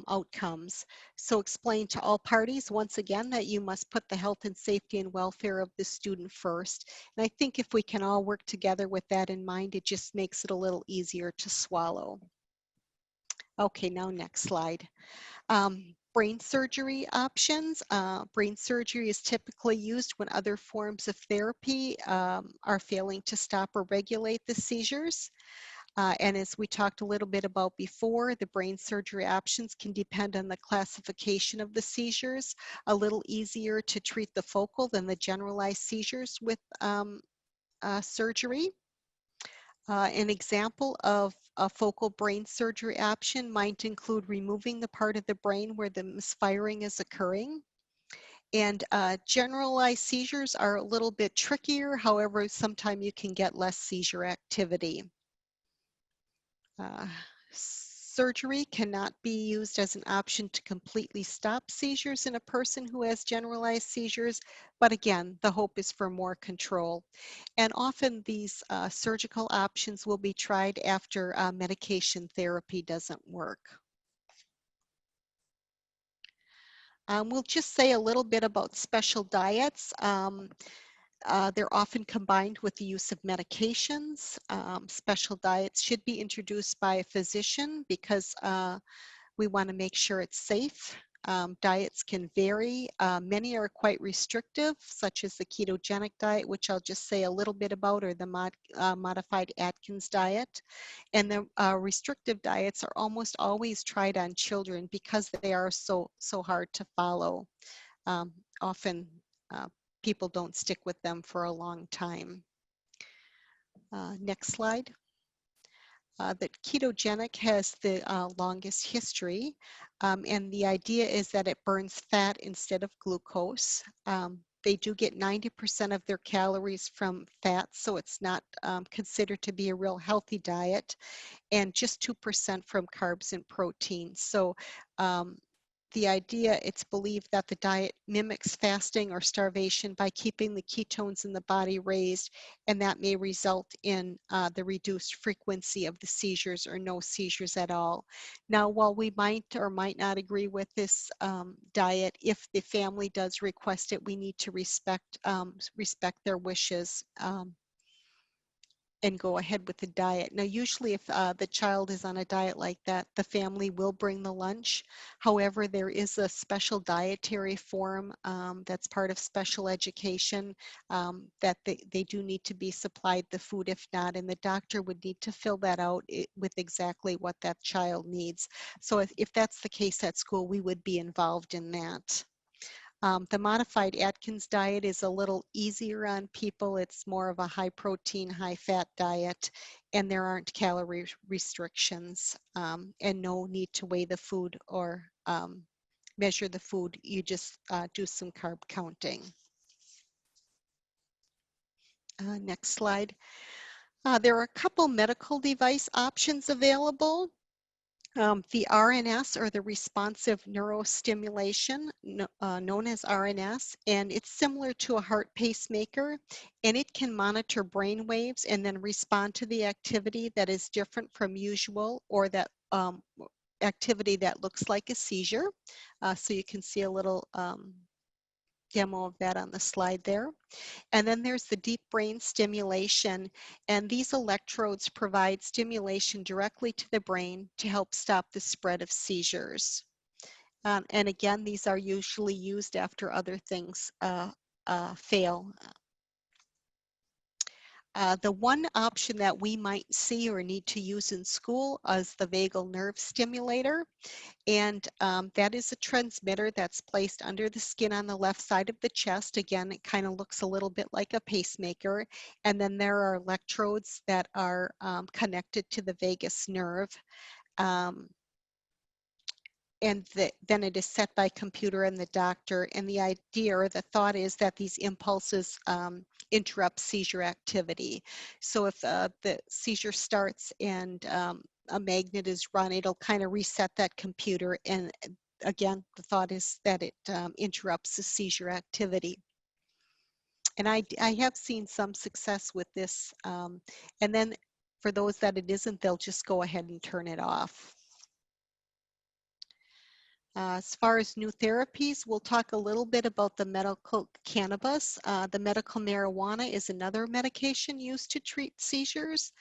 outcomes. So explain to all parties, once again, that you must put the health and safety and welfare of the student first. And I think if we can all work together with that in mind, it just makes it a little easier to swallow. Okay, now next slide. Brain surgery options. Brain surgery is typically used when other forms of therapy are failing to stop or regulate the seizures. And as we talked a little bit about before, the brain surgery options can depend on the classification of the seizures. A little easier to treat the focal than the generalized seizures with surgery. An example of a focal brain surgery option might include removing the part of the brain where the misfiring is occurring. And generalized seizures are a little bit trickier. However, sometimes you can get less seizure activity. Surgery cannot be used as an option to completely stop seizures in a person who has generalized seizures, but again, the hope is for more control. And often these surgical options will be tried after medication therapy doesn't work. We'll just say a little bit about special diets. They're often combined with the use of medications. Special diets should be introduced by a physician because we want to make sure it's safe. Diets can vary. Many are quite restrictive, such as the ketogenic diet, which I'll just say a little bit about, or the modified Atkins diet. And the restrictive diets are almost always tried on children because they are so hard to follow. Often people don't stick with them for a long time. Next slide. That ketogenic has the longest history, and the idea is that it burns fat instead of glucose. They do get 90% of their calories from fat, so it's not considered to be a real healthy diet, and just 2% from carbs and protein. So the idea, it's believed that the diet mimics fasting or starvation by keeping the ketones in the body raised, and that may result in the reduced frequency of the seizures or no seizures at all. Now, while we might or might not agree with this diet, if the family does request it, we need to respect their wishes. And go ahead with the diet. Now, usually if the child is on a diet like that, the family will bring the lunch. However, there is a special dietary form that's part of special education that they do need to be supplied the food if not, and the doctor would need to fill that out with exactly what that child needs. So if that's the case at school, we would be involved in that. The modified Atkins diet is a little easier on people. It's more of a high protein, high fat diet, and there aren't calorie restrictions and no need to weigh the food or measure the food. You just do some carb counting. Next slide. There are a couple medical device options available. The RNS, or the responsive neurostimulation, known as RNS, and it's similar to a heart pacemaker, and it can monitor brain waves and then respond to the activity that is different from usual, or that activity that looks like a seizure. So you can see a little demo of that on the slide there. And then there's the deep brain stimulation, and these electrodes provide stimulation directly to the brain to help stop the spread of seizures. And again, these are usually used after other things fail. The one option that we might see or need to use in school is the vagal nerve stimulator. And that is a transmitter that's placed under the skin on the left side of the chest. Again, it kind of looks a little bit like a pacemaker. And then there are electrodes that are connected to the vagus nerve. And then it is set by computer and the doctor. And the idea or the thought is that these impulses interrupt seizure activity. So if the seizure starts and a magnet is run, it'll kind of reset that computer. And again, the thought is that it interrupts the seizure activity. And I have seen some success with this. And then for those that it isn't, they'll just go ahead and turn it off. As far as new therapies, we'll talk a little bit about the medical cannabis. The medical marijuana is another medication used to treat seizures.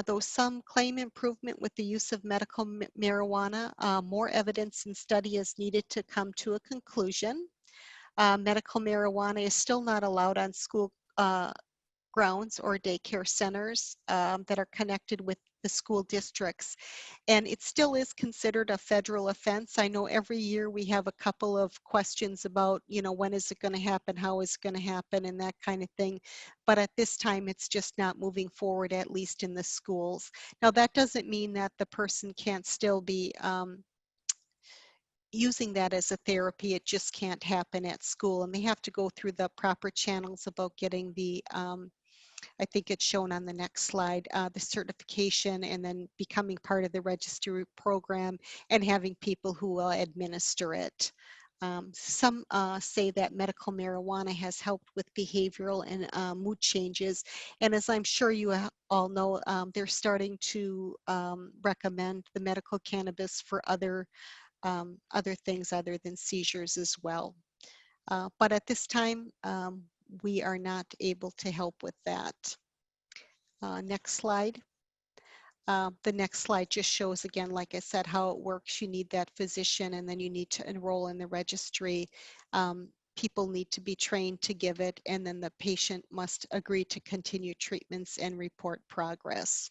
Though some claim improvement with the use of medical marijuana, more evidence and study is needed to come to a conclusion. Medical marijuana is still not allowed on school grounds or daycare centers that are connected with the school districts. And it still is considered a federal offense. I know every year we have a couple of questions about, you know, when is it going to happen, how is it going to happen, and that kind of thing. But at this time, it's just not moving forward, at least in the schools. Now, that doesn't mean that the person can't still be using that as a therapy. It just can't happen at school, and they have to go through the proper channels about getting the I think it's shown on the next slide, the certification and then becoming part of the registry program and having people who will administer it. Some say that medical marijuana has helped with behavioral and mood changes. And as I'm sure you all know, they're starting to recommend the medical cannabis for other things other than seizures as well. But at this time, we are not able to help with that. Next slide. The next slide just shows again, like I said, how it works. You need that physician and then you need to enroll in the registry. People need to be trained to give it, and then the patient must agree to continue treatments and report progress.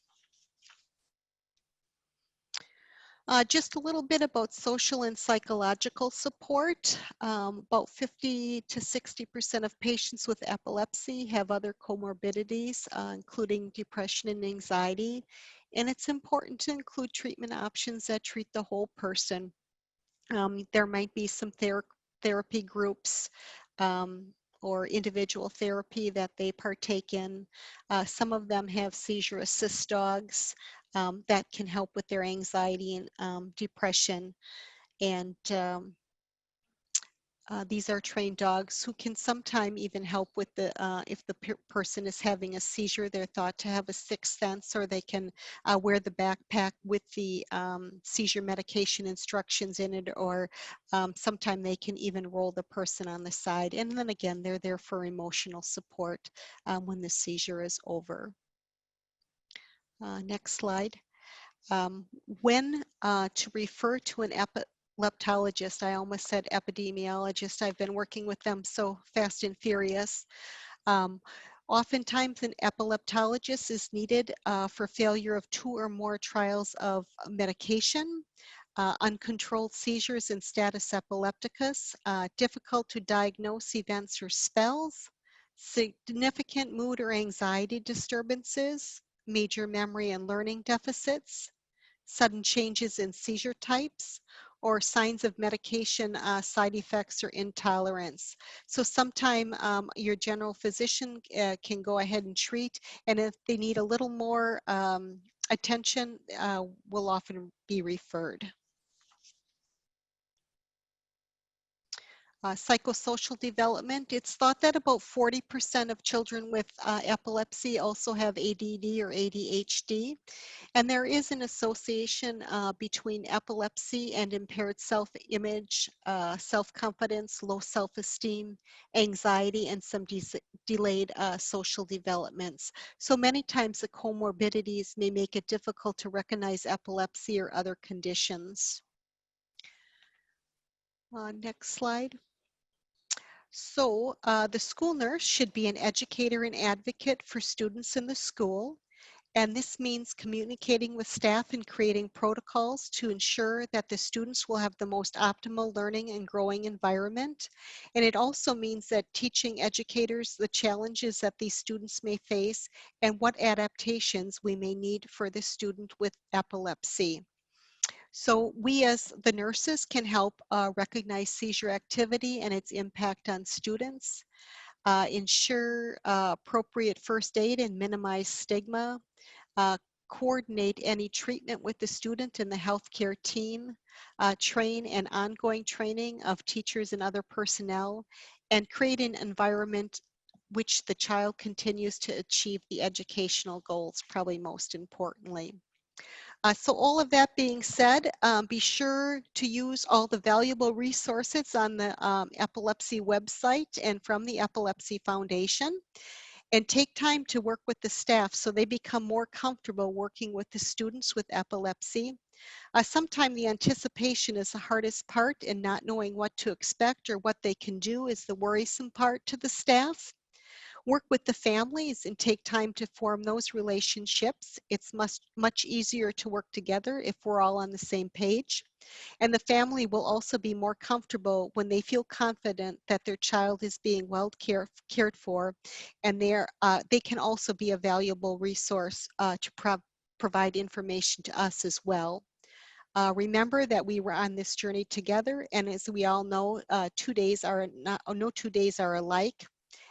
Just a little bit about social and psychological support. About 50 to 60% of patients with epilepsy have other comorbidities, including depression and anxiety. And it's important to include treatment options that treat the whole person. There might be some therapy groups or individual therapy that they partake in. Some of them have seizure assist dogs that can help with their anxiety and depression. And these are trained dogs who can sometimes even help with the, if the person is having a seizure, they're thought to have a sixth sense, or they can wear the backpack with the seizure medication instructions in it, or sometimes they can even roll the person on the side. And then again, they're there for emotional support when the seizure is over. Next slide. When to refer to an epileptologist, I almost said epidemiologist. I've been working with them so fast and furious. Oftentimes an epileptologist is needed for failure of 2 or more trials of medication, uncontrolled seizures and status epilepticus, difficult to diagnose events or spells, significant mood or anxiety disturbances, major memory and learning deficits, sudden changes in seizure types, or signs of medication side effects or intolerance. So sometime your general physician can go ahead and treat, and if they need a little more attention, will often be referred. Psychosocial development. It's thought that about 40% of children with epilepsy also have ADD or ADHD. And there is an association between epilepsy and impaired self-image, self-confidence, low self-esteem, anxiety, and some delayed social developments. So many times the comorbidities may make it difficult to recognize epilepsy or other conditions. Next slide. So the school nurse should be an educator and advocate for students in the school. And this means communicating with staff and creating protocols to ensure that the students will have the most optimal learning and growing environment. And it also means that teaching educators the challenges that these students may face and what adaptations we may need for the student with epilepsy. So we as the nurses can help recognize seizure activity and its impact on students, ensure appropriate first aid and minimize stigma, coordinate any treatment with the student and the healthcare team, train and ongoing training of teachers and other personnel, and create an environment which the child continues to achieve the educational goals, probably most importantly. So all of that being said, be sure to use all the valuable resources on the epilepsy website and from the Epilepsy Foundation, and take time to work with the staff so they become more comfortable working with the students with epilepsy. Sometimes the anticipation is the hardest part, and not knowing what to expect or what they can do is the worrisome part to the staff. Work with the families and take time to form those relationships. It's much easier to work together if we're all on the same page. And the family will also be more comfortable when they feel confident that their child is being well cared for, and they can also be a valuable resource to provide information to us as well. Remember that we were on this journey together, and as we all know, no 2 days are alike.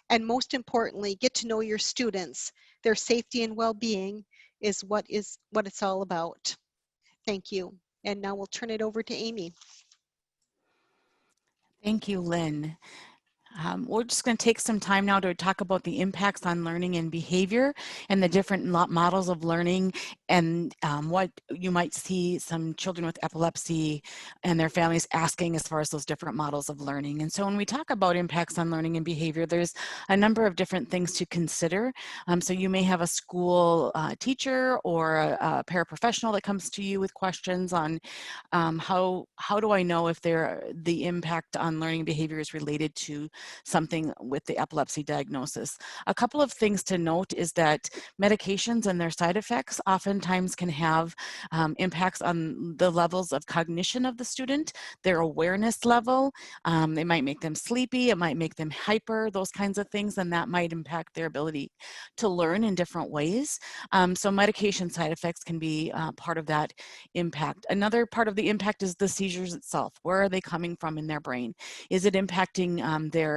And most importantly, get to know your students. Their safety and well-being is what it's all about. Thank you. And now we'll turn it over to Amy. Thank you, Lynn. We're just going to take some time now to talk about the impacts on learning and behavior and the different models of learning and what you might see some children with epilepsy and their families asking as far as those different models of learning. And so when we talk about impacts on learning and behavior, there's a number of different things to consider. So you may have a school teacher or a paraprofessional that comes to you with questions on how do I know if the impact on learning behavior is related to something with the epilepsy diagnosis. A couple of things to note is that medications and their side effects oftentimes can have impacts on the levels of cognition of the student, their awareness level. They might make them sleepy, it might make them hyper, those kinds of things, and that might impact their ability to learn in different ways. So medication side effects can be part of that impact. Another part of the impact is the seizures itself. Where are they coming from in their brain? Is it impacting their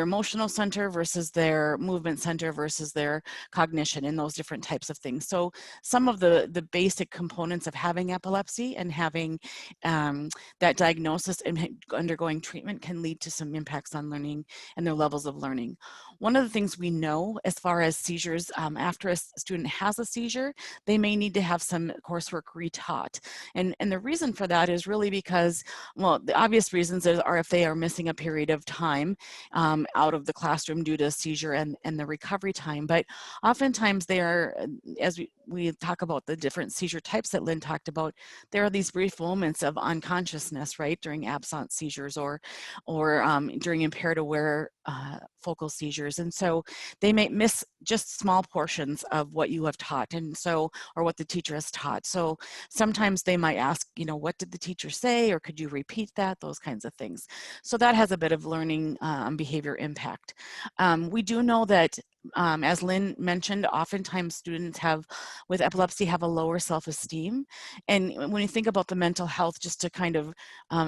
emotional center versus their movement center versus their cognition and those different types of things? So some of the basic components of having epilepsy and having that diagnosis and undergoing treatment can lead to some impacts on learning and their levels of learning. One of the things we know as far as seizures, after a student has a seizure, they may need to have some coursework retaught. And the reason for that is really because, well, the obvious reasons are if they are missing a period of time out of the classroom due to a seizure and the recovery time. But oftentimes they are, as we talk about the different seizure types that Lynn talked about, there are these brief moments of unconsciousness, right, during absence seizures or during impaired aware focal seizures. And so they may miss just small portions of what you have taught, and so, or what the teacher has taught. So sometimes they might ask, you know, what did the teacher say, or could you repeat that, those kinds of things. So that has a bit of learning behavior impact. We do know that as Lynn mentioned, oftentimes students with epilepsy have a lower self-esteem. And when you think about the mental health, just to kind of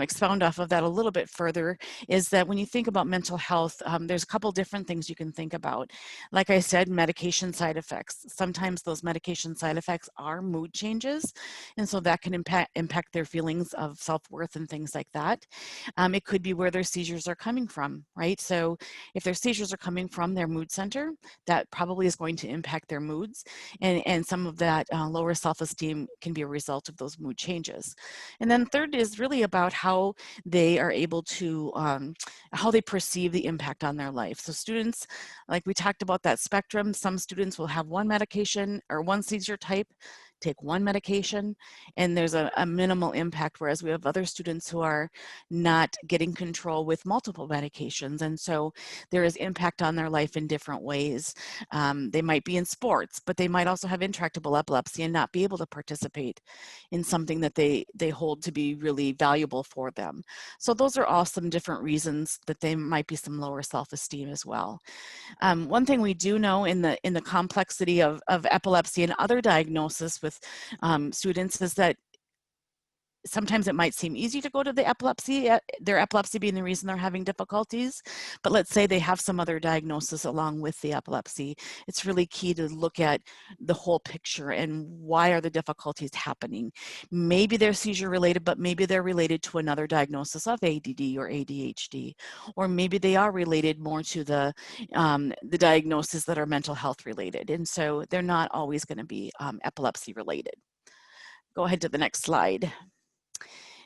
expound off of that a little bit further, is that when you think about mental health, there's a couple different things you can think about. Like I said, medication side effects. Sometimes those medication side effects are mood changes, and so that can impact their feelings of self-worth and things like that. It could be where their seizures are coming from, right? So if their seizures are coming from their mood center, that probably is going to impact their moods, and some of that lower self-esteem can be a result of those mood changes. And then third is really about how they are able to, how they perceive the impact on their life. So students, like we talked about that spectrum, some students will have one medication or one seizure type, take one medication, and there's a minimal impact, whereas we have other students who are not getting control with multiple medications, and so there is impact on their life in different ways. They might be in sports, but they might also have intractable epilepsy and not be able to participate in something that they hold to be really valuable for them. So those are all some different reasons that they might be some lower self-esteem as well. One thing we do know in the complexity of epilepsy and other diagnoses with students is that sometimes it might seem easy to go to the epilepsy, their epilepsy being the reason they're having difficulties, but let's say they have some other diagnosis along with the epilepsy. It's really key to look at the whole picture and why are the difficulties happening. Maybe they're seizure related, but maybe they're related to another diagnosis of ADD or ADHD, or maybe they are related more to the diagnoses that are mental health related. And so they're not always going to be epilepsy related. Go ahead to the next slide.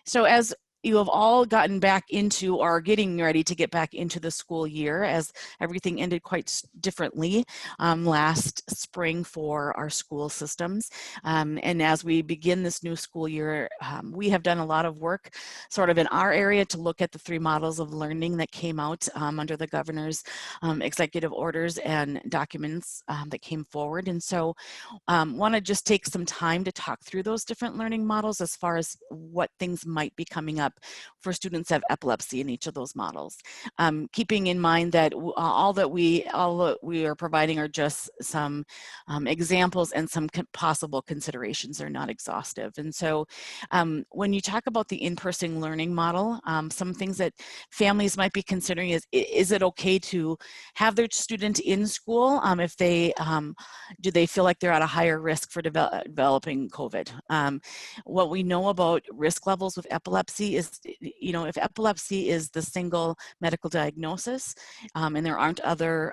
So as you have all gotten back into or are getting ready to get back into the school year, as everything ended quite differently last spring for our school systems. And as we begin this new school year, we have done a lot of work sort of in our area to look at the 3 models of learning that came out under the governor's executive orders and documents that came forward. And so want to just take some time to talk through those different learning models as far as what things might be coming up for students that have epilepsy in each of those models. Keeping in mind that all that we are providing are just some examples and some possible considerations. Are not exhaustive. And so when you talk about the in-person learning model, some things that families might be considering is it okay to have their student in school if they do they feel like they're at a higher risk for developing COVID? What we know about risk levels with epilepsy is, if epilepsy is the single medical diagnosis and there aren't other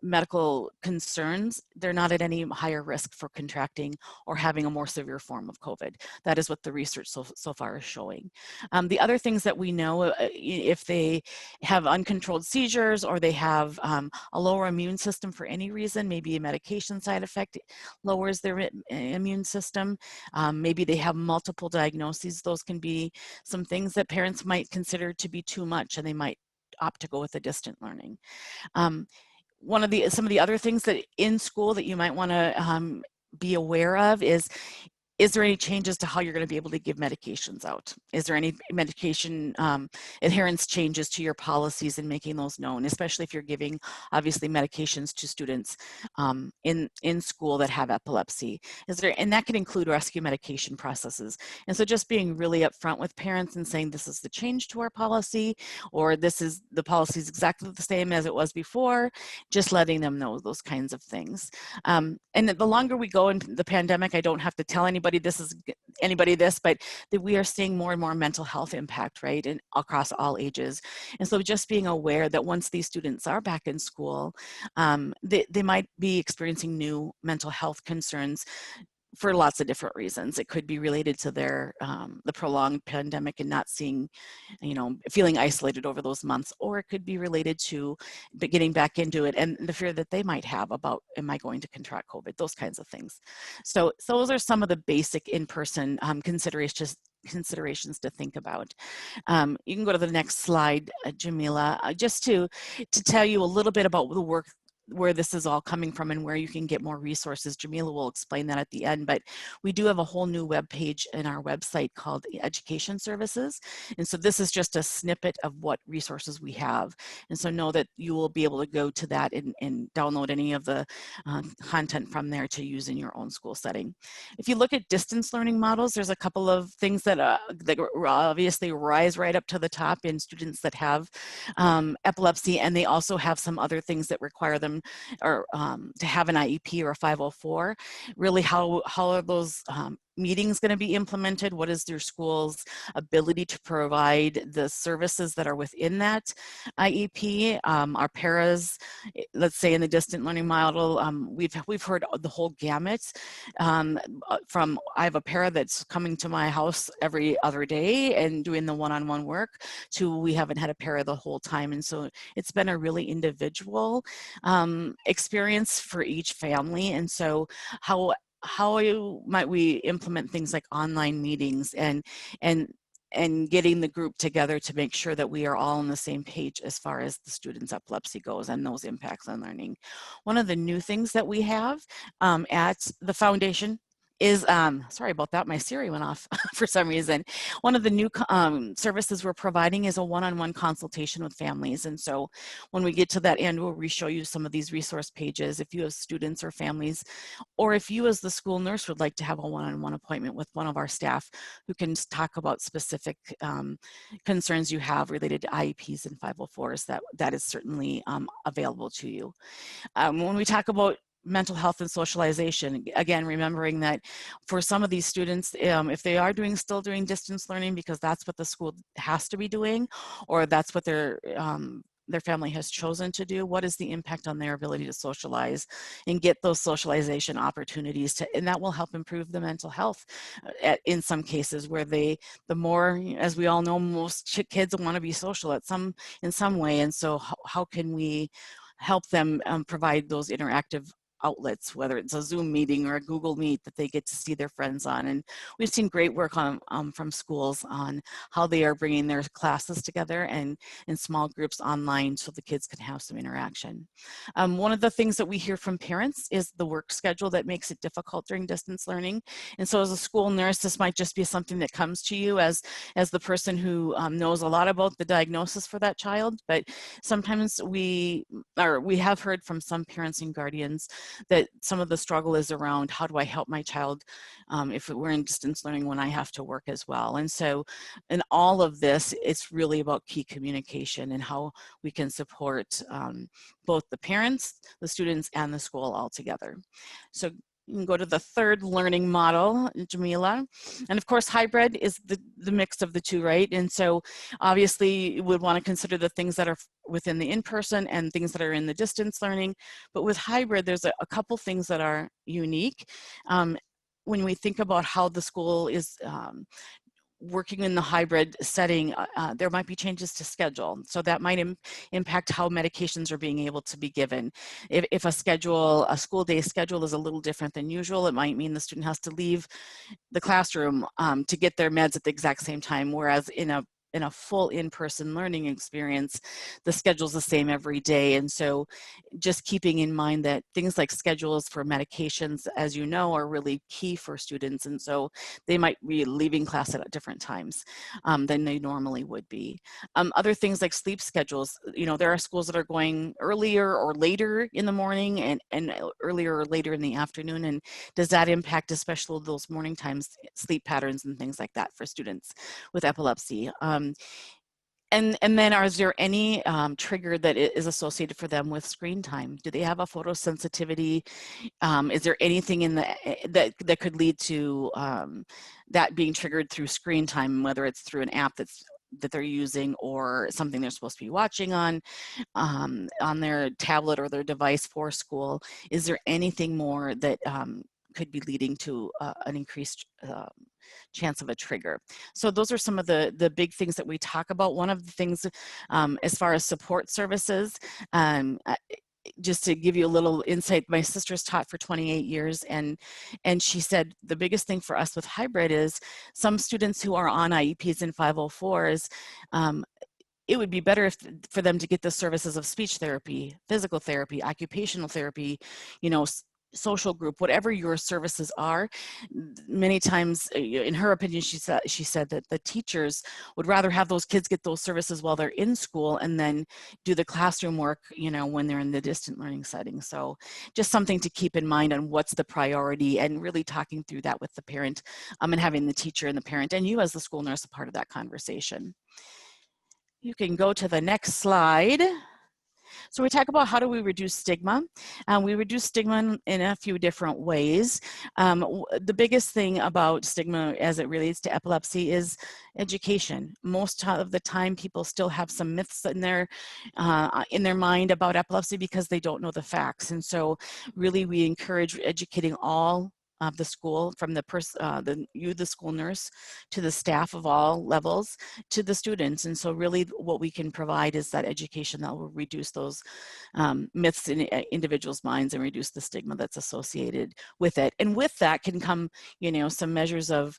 medical concerns, they're not at any higher risk for contracting or having a more severe form of COVID. That is what the research so far is showing. The other things that we know, if they have uncontrolled seizures or they have a lower immune system for any reason, maybe a medication side effect lowers their immune system, maybe they have multiple diagnoses, those can be some things that parents might consider to be too much and they might opt to go with a distant learning. Some of the other things that in school that you might want to be aware of is there any changes to how you're going to be able to give medications out? Is there any medication adherence changes to your policies and making those known, especially if you're giving, obviously, medications to students in school that have epilepsy? And that could include rescue medication processes. And so just being really upfront with parents and saying, this is the change to our policy, or this is the policy is exactly the same as it was before, just letting them know those kinds of things. And the longer we go in the pandemic, I don't have to tell anybody this, but that we are seeing more and more mental health impact, right, and across all ages. And so just being aware that once these students are back in school, they might be experiencing new mental health concerns for lots of different reasons. It could be related to their the prolonged pandemic and not seeing, feeling isolated over those months, or it could be related to getting back into it and the fear that they might have about, am I going to contract COVID, those kinds of things. So those are some of the basic in-person considerations to think about. You can go to the next slide, Jamila, just to tell you a little bit about the work where this is all coming from and where you can get more resources. Jamila will explain that at the end, but we do have a whole new web page in our website called Education Services. And so this is just a snippet of what resources we have. And so know that you will be able to go to that and download any of the content from there to use in your own school setting. If you look at distance learning models, there's a couple of things that obviously rise right up to the top in students that have epilepsy, and they also have some other things that require them or to have an IEP or a 504. Really, how are those meetings going to be implemented? What is your school's ability to provide the services that are within that IEP? Our paras, let's say in the distant learning model, we've heard the whole gamut from I have a para that's coming to my house every other day and doing the one-on-one work, to we haven't had a para the whole time. And so it's been a really individual experience for each family. And so how might we implement things like online meetings and getting the group together to make sure that we are all on the same page as far as the students' epilepsy goes and those impacts on learning. One of the new things that we have at the foundation is, sorry about that, my Siri went off for some reason. One of the new services we're providing is a one-on-one consultation with families. And so when we get to that end, we'll re-show you some of these resource pages. If you have students or families, or if you as the school nurse would like to have a one-on-one appointment with one of our staff who can talk about specific concerns you have related to IEPs and 504s, that is certainly available to you. When we talk about mental health and socialization, again, remembering that for some of these students, if they are still doing distance learning because that's what the school has to be doing, or that's what their family has chosen to do, what is the impact on their ability to socialize and get those socialization opportunities and that will help improve the mental health in some cases where the more, as we all know, most kids want to be social in some way. And so how can we help them provide those interactive outlets, whether it's a Zoom meeting or a Google Meet that they get to see their friends on. And we've seen great work on, from schools on how they are bringing their classes together and in small groups online so the kids can have some interaction. One of the things that we hear from parents is the work schedule that makes it difficult during distance learning. And so as a school nurse, this might just be something that comes to you as the person who knows a lot about the diagnosis for that child. But sometimes we have heard from some parents and guardians that some of the struggle is around, how do I help my child if we're in distance learning when I have to work as well? And so in all of this, it's really about key communication and how we can support both the parents, the students, and the school all together. So you can go to the third learning model, Jamila. And of course, hybrid is the mix of the two, right? And so obviously you would want to consider the things that are within the in-person and things that are in the distance learning. But with hybrid, there's a couple things that are unique. When we think about how the school is working in the hybrid setting, there might be changes to schedule. So that might impact how medications are being able to be given. If a school day schedule is a little different than usual, it might mean the student has to leave the classroom to get their meds at the exact same time, whereas in a full in-person learning experience, the schedule's the same every day. And so just keeping in mind that things like schedules for medications, as you know, are really key for students. And so they might be leaving class at different times than they normally would be. Other things like sleep schedules, you know, there are schools that are going earlier or later in the morning and earlier or later in the afternoon. And does that impact especially those morning times, sleep patterns and things like that for students with epilepsy? And then is there any trigger that is associated for them with screen time? Do they have a photosensitivity? Is there anything in that could lead to that being triggered through screen time, whether it's through an app that they're using or something they're supposed to be watching on their tablet or their device for school? Is there anything more that could be leading to an increased chance of a trigger? So those are some of the big things that we talk about. One of the things as far as support services, just to give you a little insight, my sister's taught for 28 years and she said the biggest thing for us with hybrid is some students who are on IEPs and 504s, it would be better for them to get the services of speech therapy, physical therapy, occupational therapy, you know, social group, whatever your services are. Many times, in her opinion, she said that the teachers would rather have those kids get those services while they're in school and then do the classroom work, you know, when they're in the distant learning setting. So just something to keep in mind on what's the priority and really talking through that with the parent and having the teacher and the parent and you as the school nurse a part of that conversation. You can go to the next slide. So we talk about how do we reduce stigma. We reduce stigma in a few different ways. The biggest thing about stigma as it relates to epilepsy is education. Most of the time people still have some myths in their mind about epilepsy because they don't know the facts. And so really we encourage educating all of the school, from the school nurse to the staff of all levels to the students. And so really what we can provide is that education that will reduce those myths in individuals' minds and reduce the stigma that's associated with it. And with that can come, you know, some measures of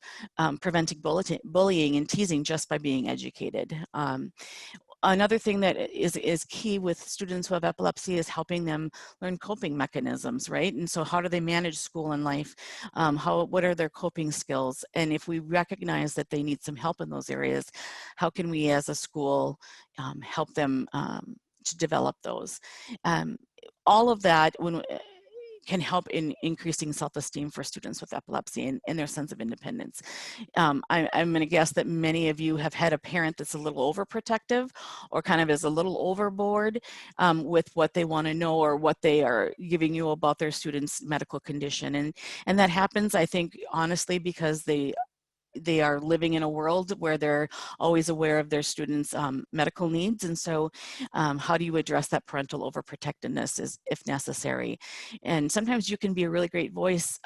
preventing bullying and teasing just by being educated. Another thing that is key with students who have epilepsy is helping them learn coping mechanisms, right? And so how do they manage school and life? What are their coping skills? And if we recognize that they need some help in those areas, how can we as a school help them to develop those? All of that can help in increasing self-esteem for students with epilepsy and their sense of independence. I'm going to guess that many of you have had a parent that's a little overprotective or kind of is a little overboard with what they want to know or what they are giving you about their student's medical condition. And that happens, I think, honestly, because they they are living in a world where they're always aware of their students' medical needs. And so how do you address that parental overprotectiveness if necessary? And sometimes you can be a really great voice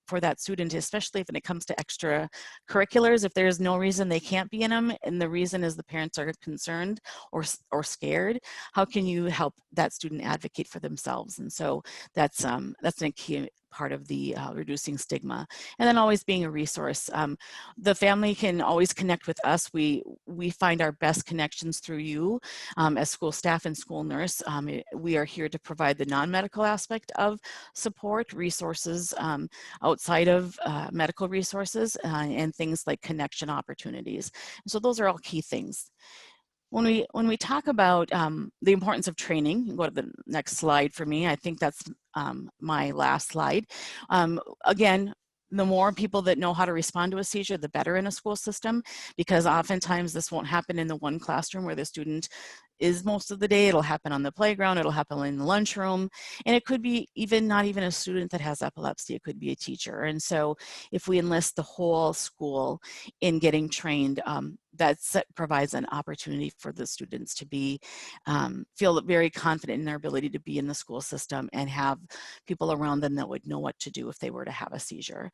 for that student, especially when it comes to extracurriculars. If there's no reason they can't be in them, and the reason is the parents are concerned or scared, how can you help that student advocate for themselves? And so that's a key part of the reducing stigma. And then always being a resource. The family can always connect with us. We find our best connections through you as school staff and school nurse. We are here to provide the non-medical aspect of support, resources outside of medical resources, and things like connection opportunities. So those are all key things. When we talk about the importance of training, go to the next slide for me. I think that's my last slide. Again, the more people that know how to respond to a seizure, the better in a school system, because oftentimes this won't happen in the one classroom where the student is most of the day. It'll happen on the playground, it'll happen in the lunchroom, and it could be not even a student that has epilepsy, it could be a teacher. And so if we enlist the whole school in getting trained, that provides an opportunity for the students to be feel very confident in their ability to be in the school system and have people around them that would know what to do if they were to have a seizure.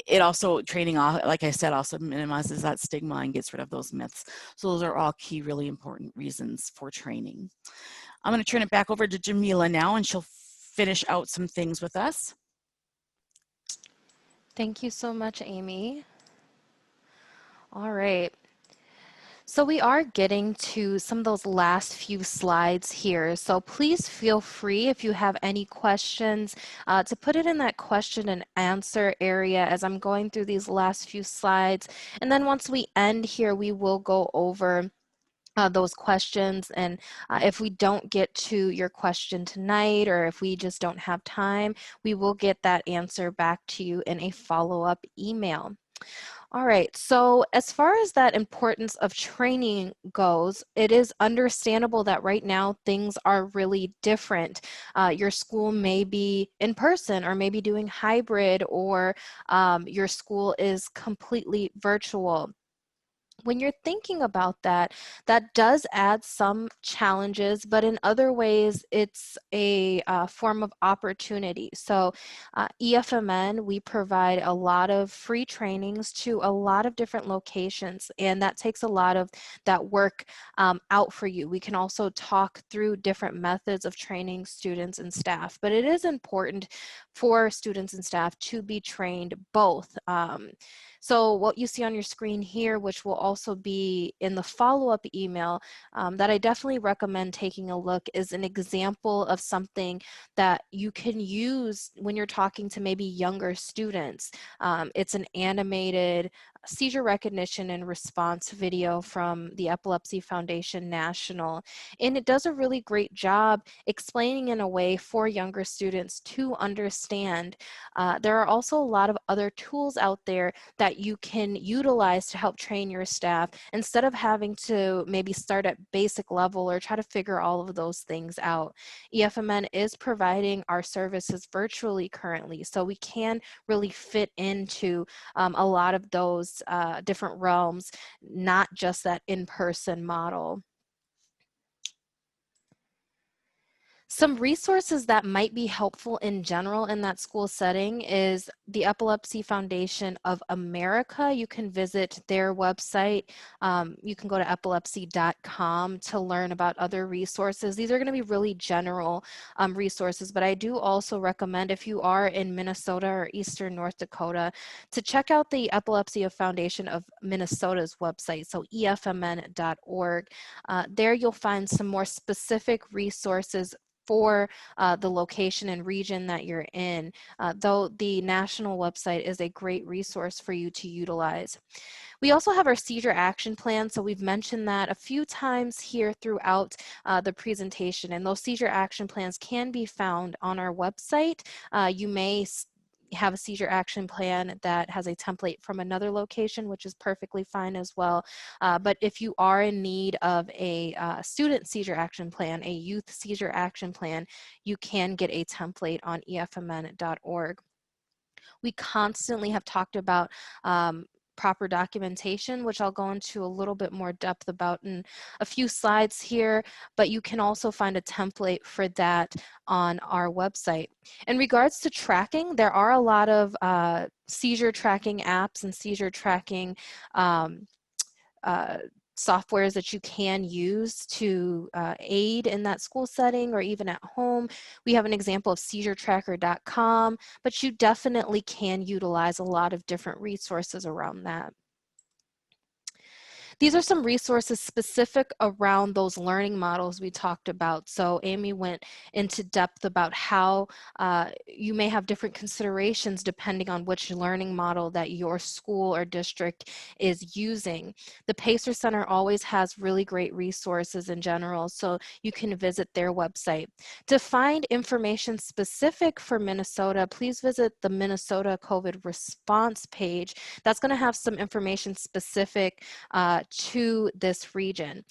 It also, training, like I said, also minimizes that stigma and gets rid of those myths. So those are all key, really important reasons for training. I'm going to turn it back over to Jamila now, and she'll finish out some things with us. Thank you so much, Amy. All right. So we are getting to some of those last few slides here. So please feel free, if you have any questions, to put it in that question and answer area as I'm going through these last few slides. And then once we end here, we will go over those questions. And if we don't get to your question tonight, or if we just don't have time, we will get that answer back to you in a follow-up email. All right, so as far as that importance of training goes, it is understandable that right now things are really different. Your school may be in person, or maybe doing hybrid, or your school is completely virtual. When you're thinking about that, that does add some challenges, but in other ways, it's a form of opportunity. So EFMN, we provide a lot of free trainings to a lot of different locations, and that takes a lot of that work out for you. We can also talk through different methods of training students and staff, but it is important for students and staff to be trained both. So what you see on your screen here, which will also be in the follow-up email, that I definitely recommend taking a look, is an example of something that you can use when you're talking to maybe younger students. It's an animated seizure recognition and response video from the Epilepsy Foundation National, and it does a really great job explaining in a way for younger students to understand. There are also a lot of other tools out there that you can utilize to help train your staff, instead of having to maybe start at basic level or try to figure all of those things out. EFMN is providing our services virtually currently, so we can really fit into a lot of those different realms, not just that in-person model. Some resources that might be helpful in general in that school setting is the Epilepsy Foundation of America. You can visit their website. You can go to epilepsy.com to learn about other resources. These are going to be really general resources, but I do also recommend, if you are in Minnesota or Eastern North Dakota, to check out the Epilepsy Foundation of Minnesota's website, so efmn.org. There you'll find some more specific resources for the location and region that you're in, though the national website is a great resource for you to utilize. We also have our seizure action plan, so we've mentioned that a few times here throughout the presentation, and those seizure action plans can be found on our website. You may have a seizure action plan that has a template from another location, which is perfectly fine as well. But if you are in need of a student seizure action plan, a youth seizure action plan, you can get a template on efmn.org. We constantly have talked about proper documentation, which I'll go into a little bit more depth about in a few slides here, but you can also find a template for that on our website. In regards to tracking, there are a lot of seizure tracking apps and seizure tracking softwares that you can use to aid in that school setting or even at home. We have an example of seizuretracker.com, but you definitely can utilize a lot of different resources around that. These are some resources specific around those learning models we talked about. So Amy went into depth about how you may have different considerations depending on which learning model that your school or district is using. The Pacer Center always has really great resources in general, so you can visit their website. To find information specific for Minnesota, please visit the Minnesota COVID response page. That's going to have some information specific to this region.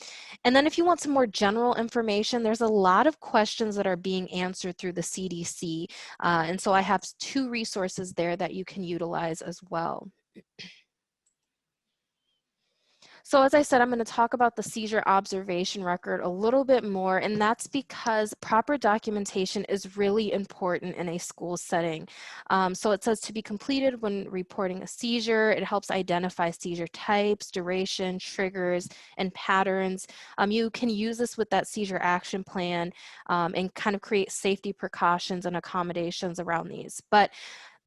And then if you want some more general information, there's a lot of questions that are being answered through the CDC. And so I have 2 resources there that you can utilize as well. So as I said, I'm going to talk about the seizure observation record a little bit more, and that's because proper documentation is really important in a school setting. So it says to be completed when reporting a seizure. It helps identify seizure types, duration, triggers, and patterns. You can use this with that seizure action plan and kind of create safety precautions and accommodations around these. But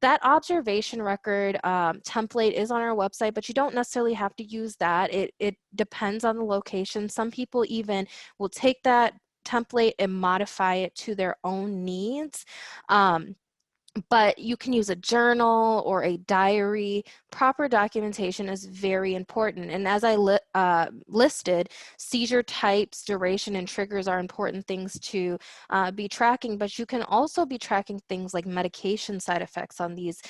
that observation record template is on our website, but you don't necessarily have to use that. It depends on the location. Some people even will take that template and modify it to their own needs. But you can use a journal or a diary. Proper documentation is very important. And as I listed, seizure types, duration, and triggers are important things to be tracking, but you can also be tracking things like medication side effects on these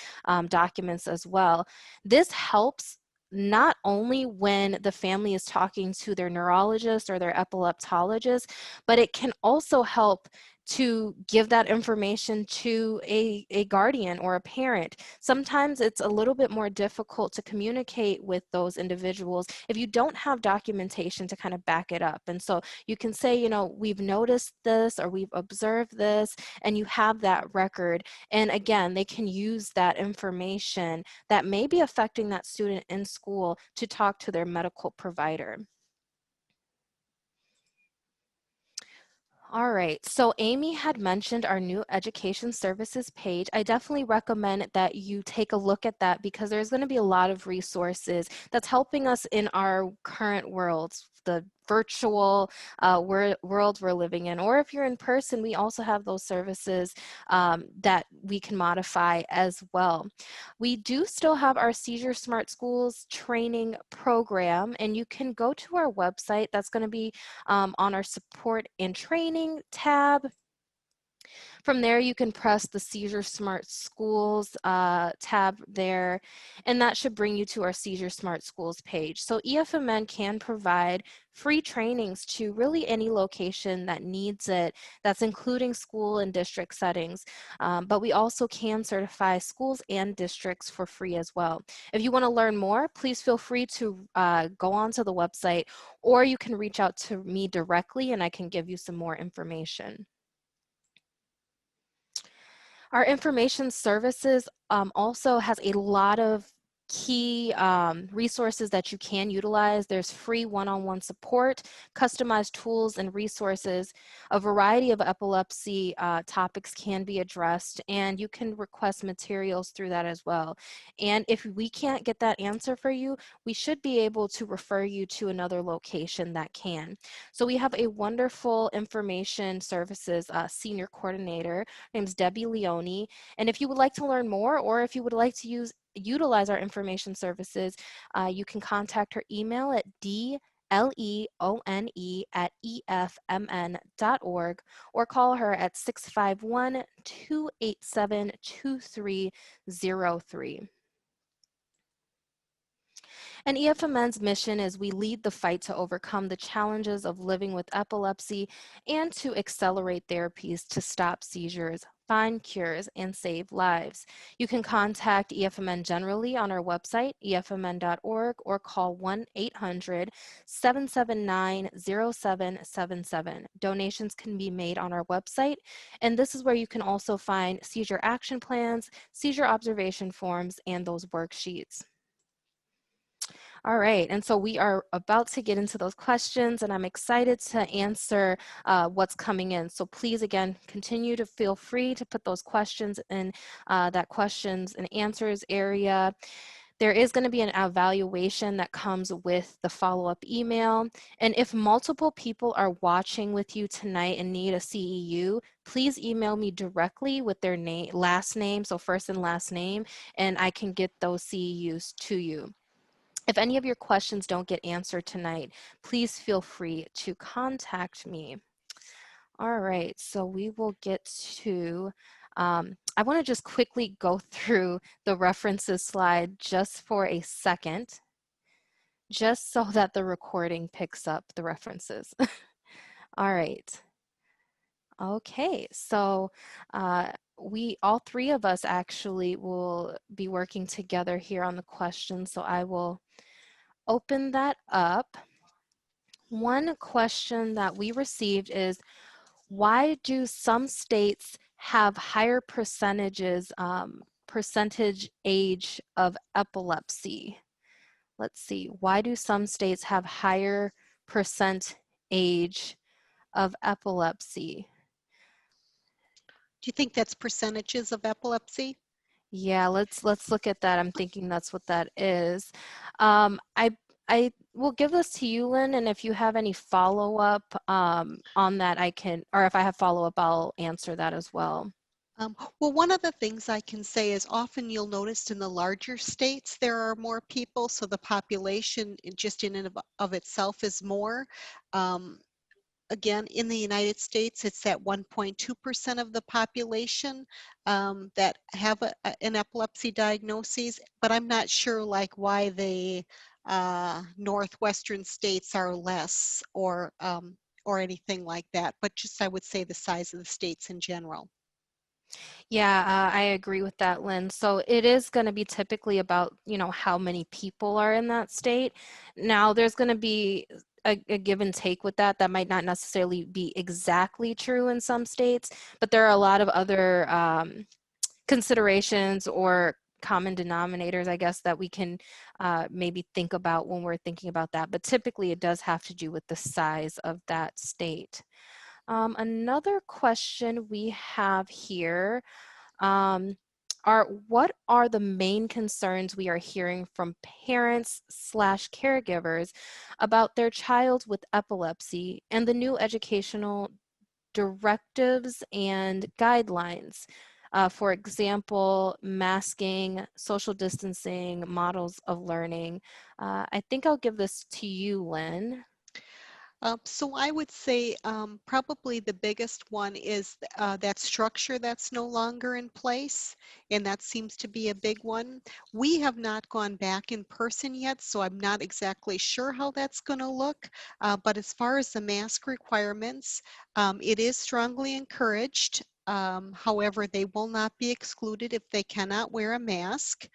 documents as well. This helps not only when the family is talking to their neurologist or their epileptologist, but it can also help to give that information to a guardian or a parent. Sometimes it's a little bit more difficult to communicate with those individuals if you don't have documentation to kind of back it up. And so you can say, you know, we've noticed this or we've observed this, and you have that record. And again, they can use that information that may be affecting that student in school to talk to their medical provider. All right, so Amy had mentioned our new education services page. I definitely recommend that you take a look at that because there's going to be a lot of resources that's helping us in our current worlds, the virtual world we're living in, or if you're in person, we also have those services that we can modify as well. We do still have our Seizure Smart Schools training program, and you can go to our website. That's going to be on our support and training tab. From there, you can press the Seizure Smart Schools tab there, and that should bring you to our Seizure Smart Schools page. So EFMN can provide free trainings to really any location that needs it, that's including school and district settings, but we also can certify schools and districts for free as well. If you want to learn more, please feel free to go onto the website, or you can reach out to me directly and I can give you some more information. Our information services also has a lot of key resources that you can utilize. There's free one-on-one support, customized tools and resources. A variety of epilepsy topics can be addressed, and you can request materials through that as well. And if we can't get that answer for you, we should be able to refer you to another location that can. So we have a wonderful information services senior coordinator. Her name's Debbie Leone. And if you would like to learn more, or if you would like to utilize our information services, you can contact her email at dleone@efmn.org or call her at 651-287-2303. And EFMN's mission is we lead the fight to overcome the challenges of living with epilepsy and to accelerate therapies to stop seizures find cures, and save lives. You can contact EFMN generally on our website, efmn.org, or call 1-800-779-0777. Donations can be made on our website, and this is where you can also find seizure action plans, seizure observation forms, and those worksheets. All right, and so we are about to get into those questions, and I'm excited to answer what's coming in. So please, again, continue to feel free to put those questions in that questions and answers area. There is going to be an evaluation that comes with the follow-up email. And if multiple people are watching with you tonight and need a CEU, please email me directly with their name, last name, so first and last name, and I can get those CEUs to you. If any of your questions don't get answered tonight, please feel free to contact me. All right, so we will get to, I want to just quickly go through the references slide just for a second, just so that the recording picks up the references. All right. Okay, so all three of us actually will be working together here on the question, so I will open that up. One question that we received is, why do some states have higher percentage age of epilepsy? Let's see, why do some states have higher percent age of epilepsy? Do you think that's percentages of epilepsy? Yeah, let's look at that. I'm thinking that's what that is. I will give this to you, Lynn, and if you have any follow-up on that, I can, or if I have follow-up, I'll answer that as well. Well, one of the things I can say is often you'll notice in the larger states there are more people, so the population just in and of itself is more. Again, in the United States, it's at 1.2% of the population that have an epilepsy diagnosis, but I'm not sure like why the northwestern states are less or anything like that, but just I would say the size of the states in general. Yeah, I agree with that, Lynn. So it is going to be typically about, how many people are in that state. Now, there's going to be a give and take with that. That might not necessarily be exactly true in some states, but there are a lot of other considerations or common denominators, I guess, that we can maybe think about when we're thinking about that. But typically, it does have to do with the size of that state. Another question we have here what are the main concerns we are hearing from parents/caregivers about their child with epilepsy and the new educational directives and guidelines? For example, masking, social distancing, models of learning. I think I'll give this to you, Lynn. So I would say probably the biggest one is that structure that's no longer in place, and that seems to be a big one. We have not gone back in person yet, so I'm not exactly sure how that's going to look. But as far as the mask requirements, it is strongly encouraged. However, they will not be excluded if they cannot wear a mask.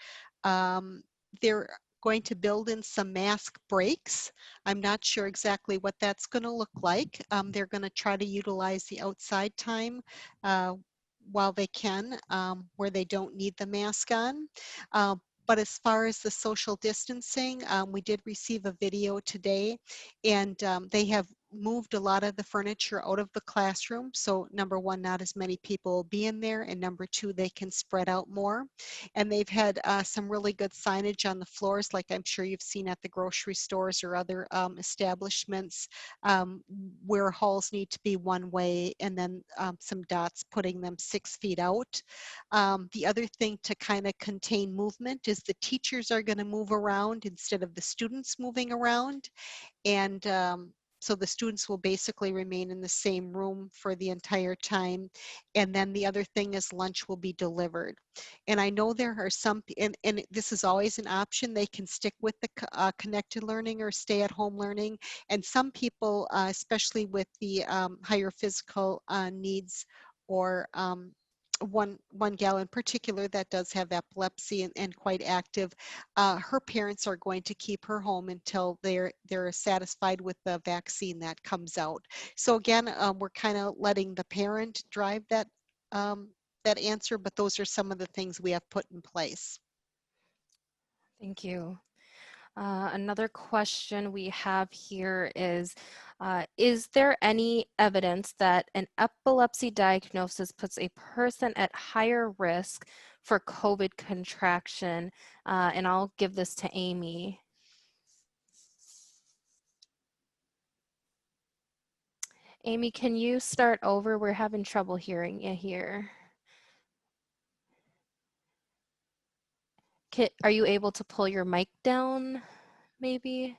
They're going to build in some mask breaks. I'm not sure exactly what that's going to look like. They're going to try to utilize the outside time while they can, where they don't need the mask on. But as far as the social distancing, we did receive a video today, and they have moved a lot of the furniture out of the classroom. So number one, not as many people will be in there, and number two, they can spread out more. And they've had some really good signage on the floors, like I'm sure you've seen at the grocery stores or other establishments, where halls need to be one way, and then some dots putting them 6 feet out. The other thing to kind of contain movement is the teachers are going to move around instead of the students moving around. And so the students will basically remain in the same room for the entire time. And then the other thing is lunch will be delivered. And I know there are some, and this is always an option, they can stick with the connected learning or stay at home learning. And some people, especially with the higher physical needs or one gal in particular that does have epilepsy and quite active. Her parents are going to keep her home until they're satisfied with the vaccine that comes out. So again, we're kind of letting the parent drive that that answer, but those are some of the things we have put in place. Thank you. Another question we have here is there any evidence that an epilepsy diagnosis puts a person at higher risk for COVID contraction? And I'll give this to Amy. Amy, can you start over? We're having trouble hearing you here. Are you able to pull your mic down, maybe?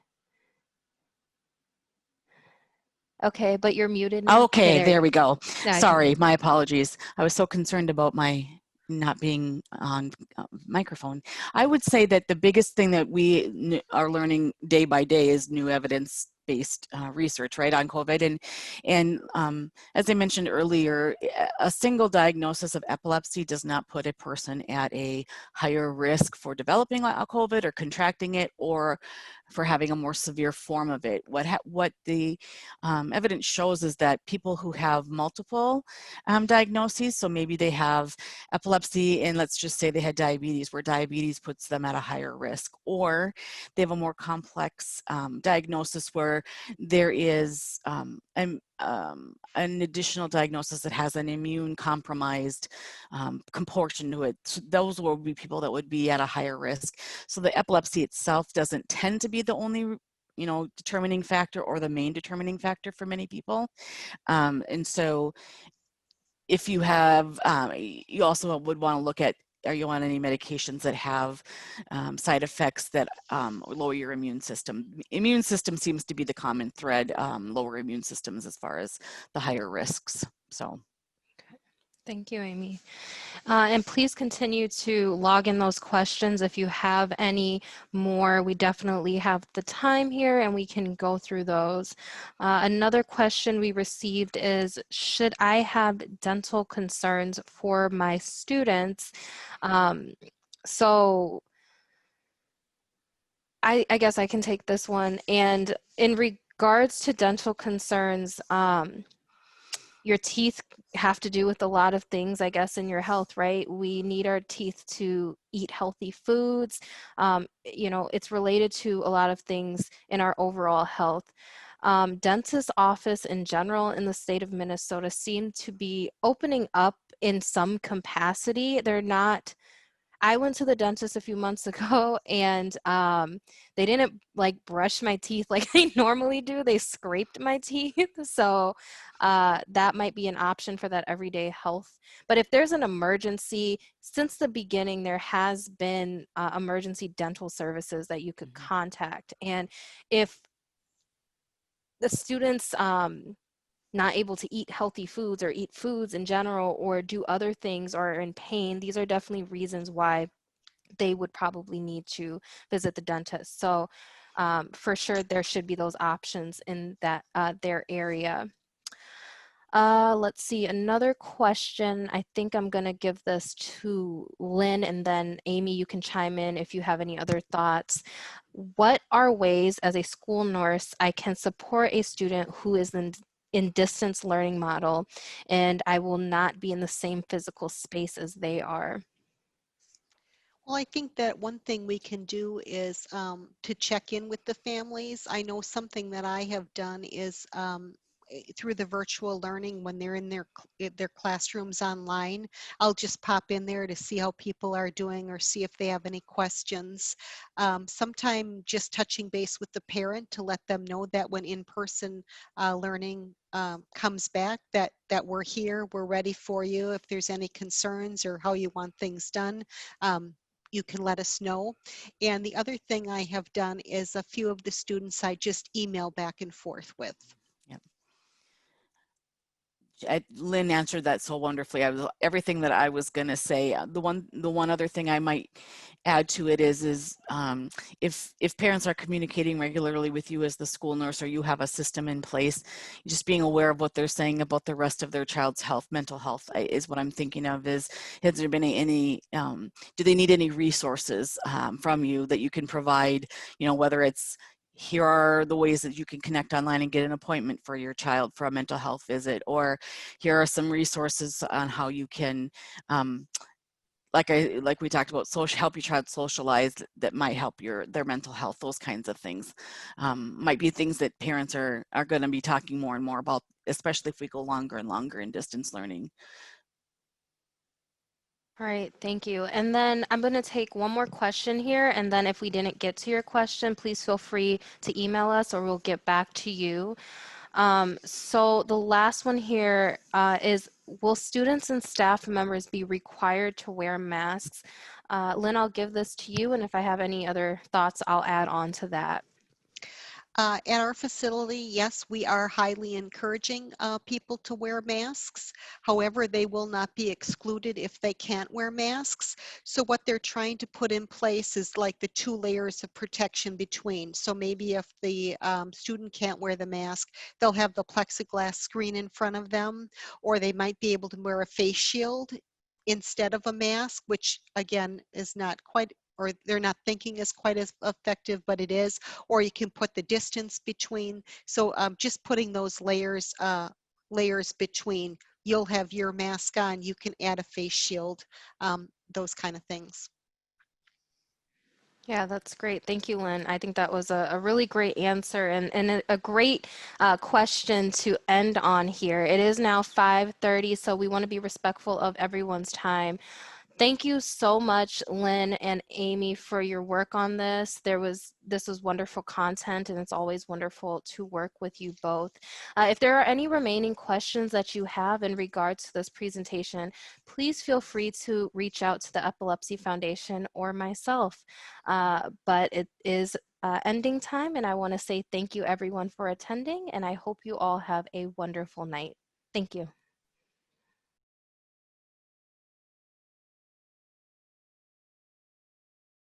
Okay, but you're muted now. Okay, there we go. Yeah, Sorry, my apologies. I was so concerned about my not being on microphone. I would say that the biggest thing that we are learning day by day is new evidence-based research, right, on COVID. And as I mentioned earlier, a single diagnosis of epilepsy does not put a person at a higher risk for developing a COVID or contracting it, or for having a more severe form of it. What the evidence shows is that people who have multiple diagnoses, so maybe they have epilepsy and let's just say they had diabetes, where diabetes puts them at a higher risk, or they have a more complex diagnosis where there is an additional diagnosis that has an immune compromised comportion to it. So those would be people that would be at a higher risk. So the epilepsy itself doesn't tend to be the only determining factor or the main determining factor for many people. And so if you have, you also would want to look at, are you on any medications that have side effects that lower your immune system? Immune system seems to be the common thread, lower immune systems as far as the higher risks. So. Thank you, Amy. And please continue to log in those questions if you have any more. We definitely have the time here and we can go through those. Another question we received is, should I have dental concerns for my students? So I guess I can take this one. And in regards to dental concerns, your teeth have to do with a lot of things, I guess, in your health, right? We need our teeth to eat healthy foods. It's related to a lot of things in our overall health. Dentist office in general in the state of Minnesota seem to be opening up in some capacity. They're not. I went to the dentist a few months ago and they didn't brush my teeth like they normally do. They scraped my teeth. So that might be an option for that everyday health. But if there's an emergency, since the beginning, there has been emergency dental services that you could contact. And if the students not able to eat healthy foods or eat foods in general or do other things or are in pain, these are definitely reasons why they would probably need to visit the dentist. So for sure, there should be those options in that their area. Let's see, another question. I think I'm gonna give this to Lynn, and then Amy, you can chime in if you have any other thoughts. What are ways as a school nurse I can support a student who is in distance learning model and I will not be in the same physical space as they are? Well, I think that one thing we can do is to check in with the families. I know something that I have done is through the virtual learning, when they're in their classrooms online, I'll just pop in there to see how people are doing or see if they have any questions. Sometime just touching base with the parent to let them know that when in-person learning comes back, that we're here, we're ready for you. If there's any concerns or how you want things done, you can let us know. And the other thing I have done is a few of the students I just email back and forth with. Yep. Lynn answered that so wonderfully. Everything that I was going to say. The one other thing I might add to it is if parents are communicating regularly with you as the school nurse, or you have a system in place, just being aware of what they're saying about the rest of their child's health, mental health, is what I'm thinking of. Has there been any do they need any resources from you that you can provide? You know, whether it's, here are the ways that you can connect online and get an appointment for your child for a mental health visit, or here are some resources on how you can, like we talked about, help your child socialize, that might help their mental health. Those kinds of things might be things that parents are going to be talking more and more about, especially if we go longer and longer in distance learning. All right, thank you. And then I'm going to take one more question here, and then if we didn't get to your question, please feel free to email us or we'll get back to you. So the last one here is, will students and staff members be required to wear masks? Lynn, I'll give this to you, and if I have any other thoughts, I'll add on to that. At our facility, yes, we are highly encouraging people to wear masks. However, they will not be excluded if they can't wear masks. So what they're trying to put in place is like the 2 layers of protection between. So maybe if the student can't wear the mask, they'll have the plexiglass screen in front of them, or they might be able to wear a face shield instead of a mask, which again is not quite, or they're not thinking is quite as effective, but it is. Or you can put the distance between. So just putting those layers between. You'll have your mask on, you can add a face shield, those kind of things. Yeah, that's great. Thank you, Lynn. I think that was a really great answer and a great question to end on here. It is now 5:30, so we want to be respectful of everyone's time. Thank you so much, Lynn and Amy, for your work on this. This was wonderful content, and it's always wonderful to work with you both. If there are any remaining questions that you have in regards to this presentation, please feel free to reach out to the Epilepsy Foundation or myself. But it is ending time, and I want to say thank you everyone for attending, and I hope you all have a wonderful night. Thank you.